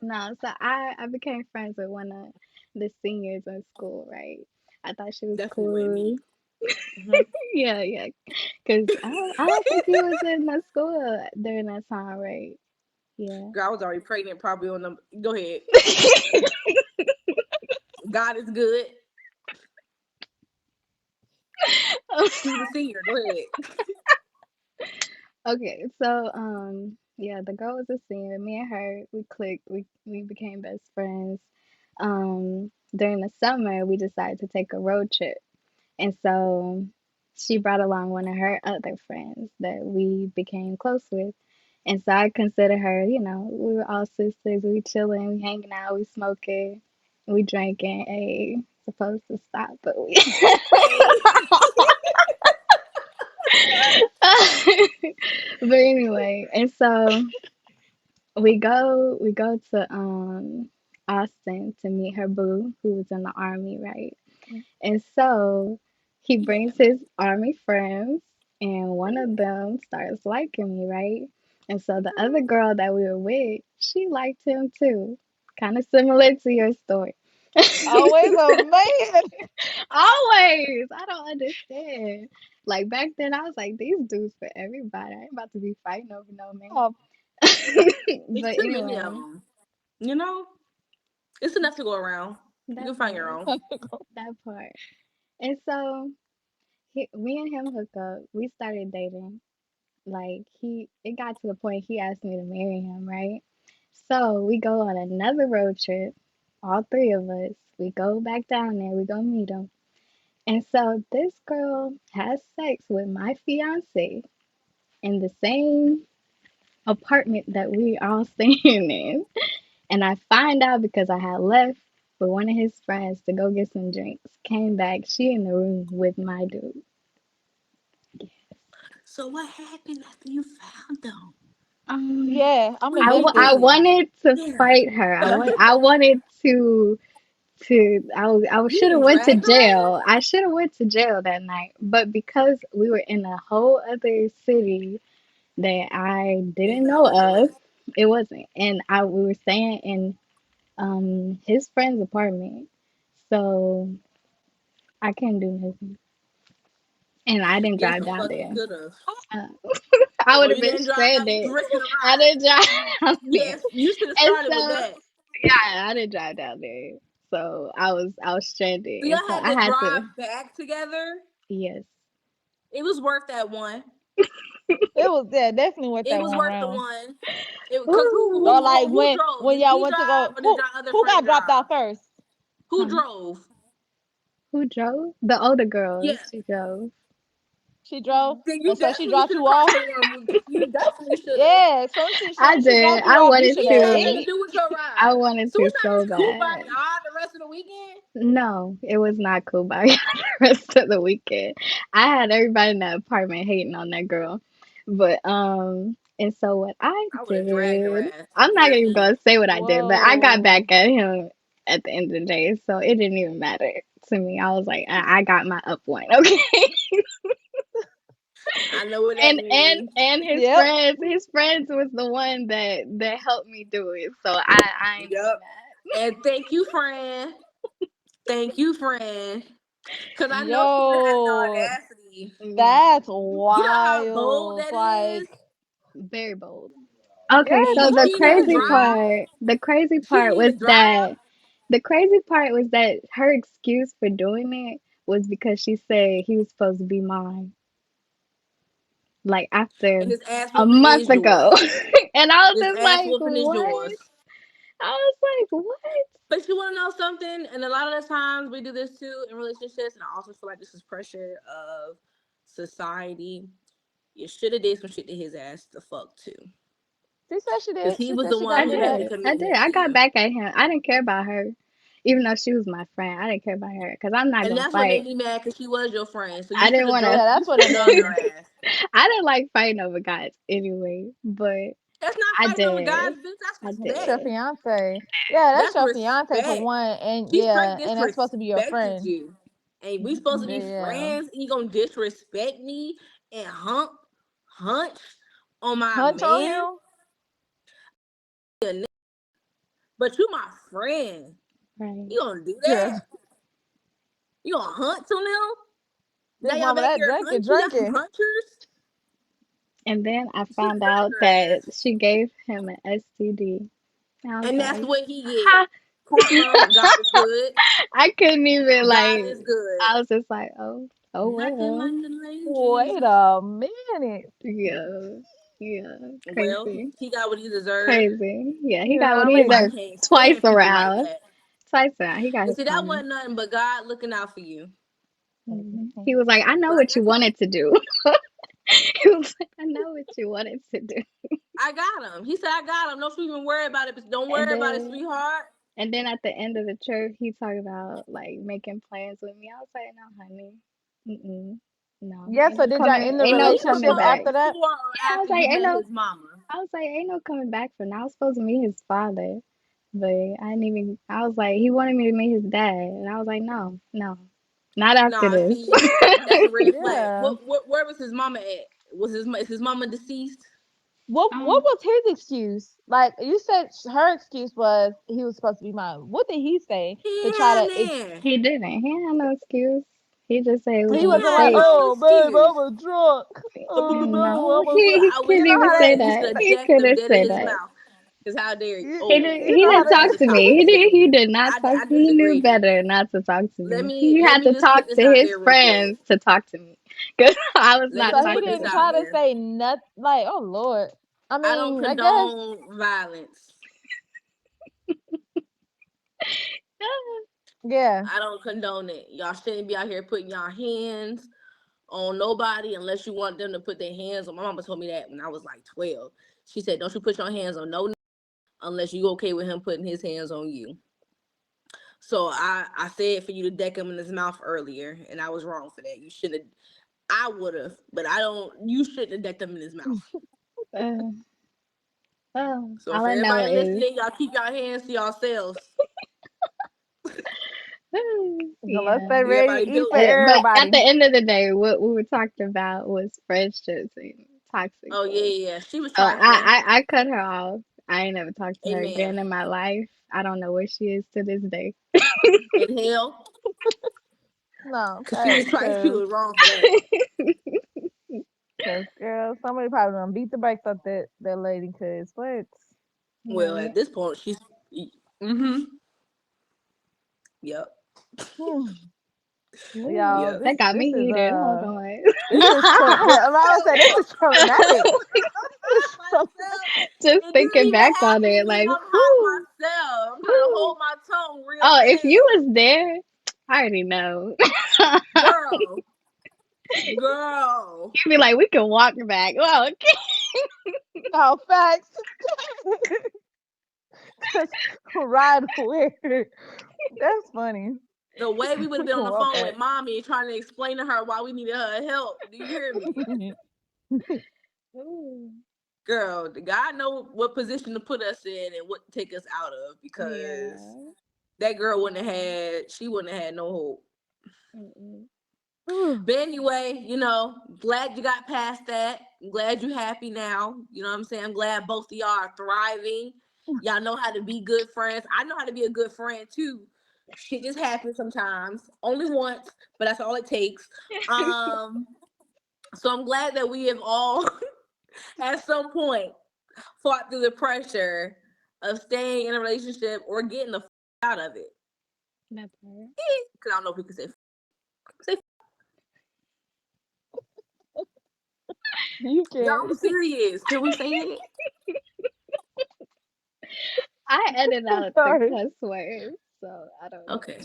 no. So I became friends with one of the seniors in school, right? I thought she was Definitely with me. cool. Hmm. Yeah, yeah. Cause I don't think you was in the school during that time, right? Yeah. Girl, I was already pregnant, probably on them. Go ahead. God is good. She was a senior. Go ahead. Okay, so yeah, the girl was a senior. Me and her, we clicked. We became best friends. During the summer, we decided to take a road trip, and so she brought along one of her other friends that we became close with. And so I consider her, we were all sisters. We chilling, we hanging out, we smoking, we drinking. Hey, supposed to stop, but we. Hey. But anyway, and so we go to Austin to meet her boo who was in the army, right? And so he Yeah. brings his army friends, and one of them starts liking me, right? And so the other girl that we were with, she liked him too. Kind of similar to your story. Always a man. Always. I don't understand. Like back then, I was like, these dudes for everybody. I ain't about to be fighting over no man. Oh, It's But too many of anyway, them. You know, it's enough to go around. You that can find your part, own. that part. And so me and him hook up. We started dating. Like it got to the point he asked me to marry him, right? So we go on another road trip, all three of us. We go back down there. We go meet him. And so this girl has sex with my fiance in the same apartment that we all staying in. And I find out because I had left with one of his friends to go get some drinks. Came back, she in the room with my dude. So what happened after you found them? Um, yeah, I'm Wait, wait, I wait, invested. wait. wanted to Yeah. fight her. I wanted I You should have didn't went to drag her jail. ass? I should have went to jail that night, but because we were in a whole other city that I It's didn't not know worth the of, risk. it wasn't. And I we were staying in his friend's apartment. So I couldn't do nothing. And I didn't Yes, drive the down fuck you there. could have. Uh, I Oh, would have you been didn't drive out. stranded. You risking a I ride. didn't drive down there. Yes, you should have And started with so that. yeah, I didn't drive down there. So I was stranded. So And y'all so had I to had to, drive back together. yes. It was worth that one. It was, yeah, definitely worth It that was one worth the round. one. It because Ooh. Or like who drove? when Did y'all he went to drive go, or did your other who friend got dropped drive? off first? Who Huh? drove? Who drove? The older Yeah. girl. She drove. She drove, Then you and so she definitely dropped should you have crossed off. the room. You definitely should have. Yeah, I soon as she did. dropped you I off, you wanted should She have had nothing to. to ate. do with your I ride. wanted So to was y'all so just cool by bad. y'all the rest of the weekend? No, it was not cool by the rest of the weekend. I had everybody in that apartment hating on that girl. But and so what I I would have dragged her did, ass I'm not ear even deep. gonna say what I did, but I got Whoa. back at him at the end of the day, so it didn't even matter to me. I was like, I got my up one, okay? I know what that means. And Yep. his friends was the one that helped me do it. So I ain't even Yep. And thank you, friend. Thank you, friend. Cause I know she would have had the Yo, audacity. mad. that's You know how bold wild. that Like, is? Very bold. yeah, Okay, And so that's she the didn't even crazy crazy. drive. part, the crazy She didn't part was even drive. that the crazy part was that her excuse for doing it was because she said he was supposed to be mine, like after And his ass a whooping month is ago. yours. And I was This just ass like, whooping is what? yours. I was like, what? But you want to know something? And a lot of the times we do this too in relationships, and I also feel like this is pressure of society. You should have did some shit to his ass the fuck too, She said she because did. he She was said the she one I got who you made back. the did. I did. commitment I to got you. back at him. I didn't care about her, even though she was my friend. I didn't care about her because I'm not And gonna that's what fight. made me mad because she was your friend. So I you should didn't have want drove. to. Yeah, You that's what should it have drug her made. ass. I didn't like fighting over guys anyway, but That's not I fighting over did. guys, bitch. That's I That's your respect. did. fiance. Yeah, that's That's your fiance for respect. one, and She straight yeah, and that's supposed to be your disrespected friend. you. And we supposed to be Mhm. Yeah, friends. And you gonna disrespect me and hunch on my hunch on man? him. But you my friend. Right. You gonna do Yeah, that? You gonna hunt on them? Now big y'all mama, back that here drinking, hunt. You got some drinking. hunchers? And then I You should have found dragged out her that ass. she gave him an STD. I was And that's like, what he get. ha. Karma, God is good. I couldn't even God like. is good. I was just like, oh Nothing like well, the name Wait Jesus. a minute. yeah, yeah, Well, crazy, he got what he deserved. crazy. Yeah, he You know got what what I he Ooh, I mean? deserved can't twice stand people like around. that. Twice around, he got And his see, that karma. wasn't nothing but God looking out for you. He was like, I know Like what you wanted to do. He was like, I know what you wanted to do. I got him. He said, I got him. Don't you even worry about it. But don't And worry about it, then sweetheart. And then at the end of the trip, he talked about like making plans with me. I was like, no, honey, mm-mm, no, Yeah, so did y'all end the ain't And no he coming relationship back. proposed after that? before or Yeah, I was after like, you met his mama. I was like, ain't no coming back from now. I was supposed to meet his father, but I didn't even. I was like, he wanted me to meet his dad, and I was like, no, no. Not after Nah, this. see, that's a red flag. Yeah. Where was his mama at? Is his mama deceased? What um, was his excuse? Like you said, her excuse was he was supposed to be mine. What did he say He to ain't try had to? none. he didn't. He had no excuse. He just said it He was He a wasn't ain't had like, mistake. no oh babe, I excuse. was drunk. No, I was he, drunk. he When You couldn't he know even how did that say that, you that. should have He jacked him couldn't dead in say his that. mouth. Cause how dare you? you, Oh, He you know how didn't that end talk the to me. conversation. He did not talk. I He knew disagree. better not to talk to me. He Let had me to just put talk this to out his there real quick. friends to talk to me, because I was Let not me so just he put talking this didn't to out try to him. there. say nothing. Like, oh Lord. I I don't mean, I guess, condone violence. yeah. I don't condone it. Y'all shouldn't be out here putting y'all hands on nobody unless you want them to put their hands on. My mama told me that when I was like 12. She said, "Don't you put your hands on no unless you okay with him putting his hands on you." So I said for you to deck him in his mouth earlier, and I was wrong for that. You shouldn't have. I would have, but I don't. You shouldn't have decked him in his mouth. Uh, So all for I know everybody is, listening, y'all keep y'all hands to yourselves. Unless yeah. they ready Everybody to eat built for different. But at everybody. the end of the day, what we were talking about was friendships and toxic Oh yeah, ones. yeah, yeah. She was So trifling. I cut her off. I ain't never talked to her Amen. again in my life. I don't know where she is to this day. In hell, No, cause she was facts, trifling. She cause, was wrong for that. cause girl, somebody probably gonna beat the brakes off that lady. Cause what? Well, Right. at this point, she's. Mm-hmm. Yep. Hmm. Y'all, Ooh, this that got this me is heated. Hold on. this is yeah. I was say this is traumatic. This is Myself. Just It didn't thinking even back on happen to it, me, and like, I'm hot whoo, myself. I'm trying to whoo. hold my tongue real Oh, if you good. was there, I already know. Girl, girl. You'd be like, we can walk back. Well, okay. no facts. Cause ride where? That's funny. The way we would have We been can on the walk phone back. with mommy and trying to explain to her why we needed her help. Do you hear me? Ooh, Girl, God know what position to put us in and what to take us out of because yeah. that girl wouldn't have had, she wouldn't have had no hope. Mm-mm. But anyway, glad you got past that. I'm glad you're happy now. You know what I'm saying? I'm glad both of y'all are thriving. Y'all know how to be good friends. I know how to be a good friend too. Shit just happens sometimes. Only once, but that's all it takes. Um, so I'm glad that we have all at some point fought through the pressure of staying in a relationship or getting the out of it. That part. Because I don't know if we can say You no, can. I'm serious. Can we say it? I edit out the Sorry. cuss words, so I don't know. Okay.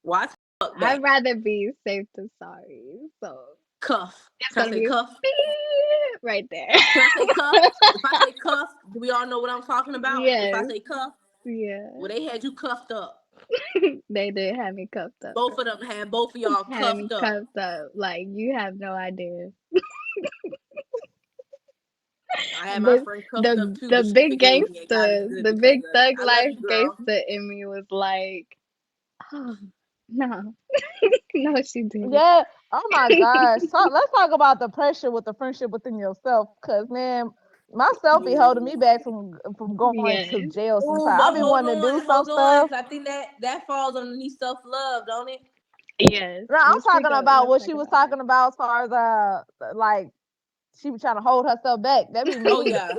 Watch fuck back. I'd rather be safe than sorry. So Cuff. it's Can I gonna say be cuff? beep right there. Can I say cuff? If I say cuff, do we all know what I'm talking about? If I Yes, say cuff, yeah. well, they had you cuffed up. They did have me cuffed up. Both of them had both of y'all Had me cuffed up. cuffed up. Like you have no idea. I had my The friend cuffed up the too, the but she big forgave me and God is gangster, good the because big of it. thug I love life you, girl. gangster in me was like, oh no, no, she didn't. Yeah. Oh my gosh. Let's talk about the pressure with the friendship within yourself. Cause man, myself be holding me back from going to Yes, jail Oh, sometimes. I but be wanting to do some hold on, stuff. because I think that falls underneath self love, don't it? yes. No, I'm Let's speak talking up. about Let's what talk she was about that. talking about as far as like she was trying to hold herself back. That be Oh me. yeah.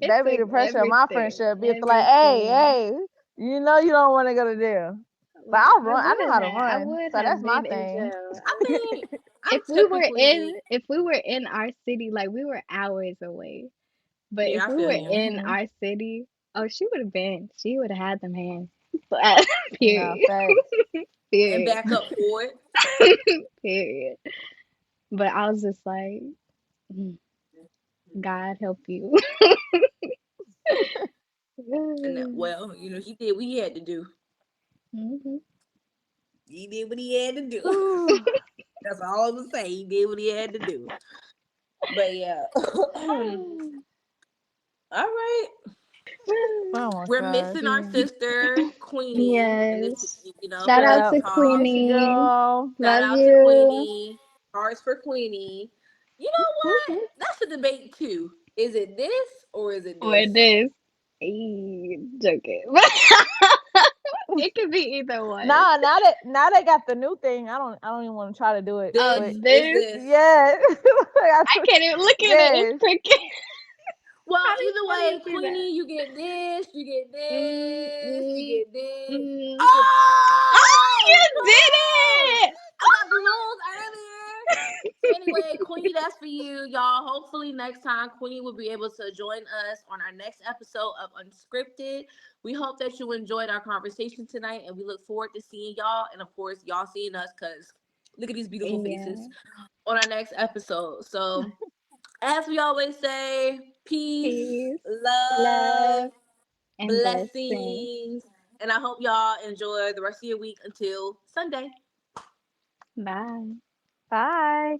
It That be took the pressure of my everything, friendship. Be it's like, hey, everything. hey, you know you don't want to go to jail. But Like I know how to I run. would So that's have my been in thing. jail. I mean, I'm If we were typically, in our city, like we were hours away. But if yeah, I we feel were you. in Hmm. our city, oh, she would have had them hands. No, Period. facts. And Period. back up for it. Period. But I was just like, "Mm, God help you." And well, he did what he had to do. Mhm. He did what he had to do. Ooh. That's all I'm gonna say. He did what he had to do. But yeah. All right. Oh my We're gosh. missing our Yeah. sister Queenie, and this, Yes. Shout for Straight out real up. to talk. Miss you, Queenie. girl. Shout Love out to you. Queenie. Hearts for Queenie. You know what? That's a debate too. Is it this or is it Or this? this. Joking. It could be either one. Now they got the new thing. I don't even want to try to do it. Oh, But This is this. this. yeah. I can't even look at it. It's Yes. crooked. Well, either How do you way, do that? Queenie, you get this, you get Mm, this, you mm, get this. mm. Oh, Oh, you come on! did I got balloons earlier. So anyway, Queenie, that's for you, y'all. Hopefully next time Queenie will be able to join us on our next episode of Unscripted. We hope that you enjoyed our conversation tonight, and we look forward to seeing y'all, and of course, y'all seeing us. Cause look at these beautiful it. faces Yeah. on our next episode. So as we always say, peace, Peace, love, love, and blessings. blessings, and I hope y'all enjoy the rest of your week until Sunday. Bye. Bye.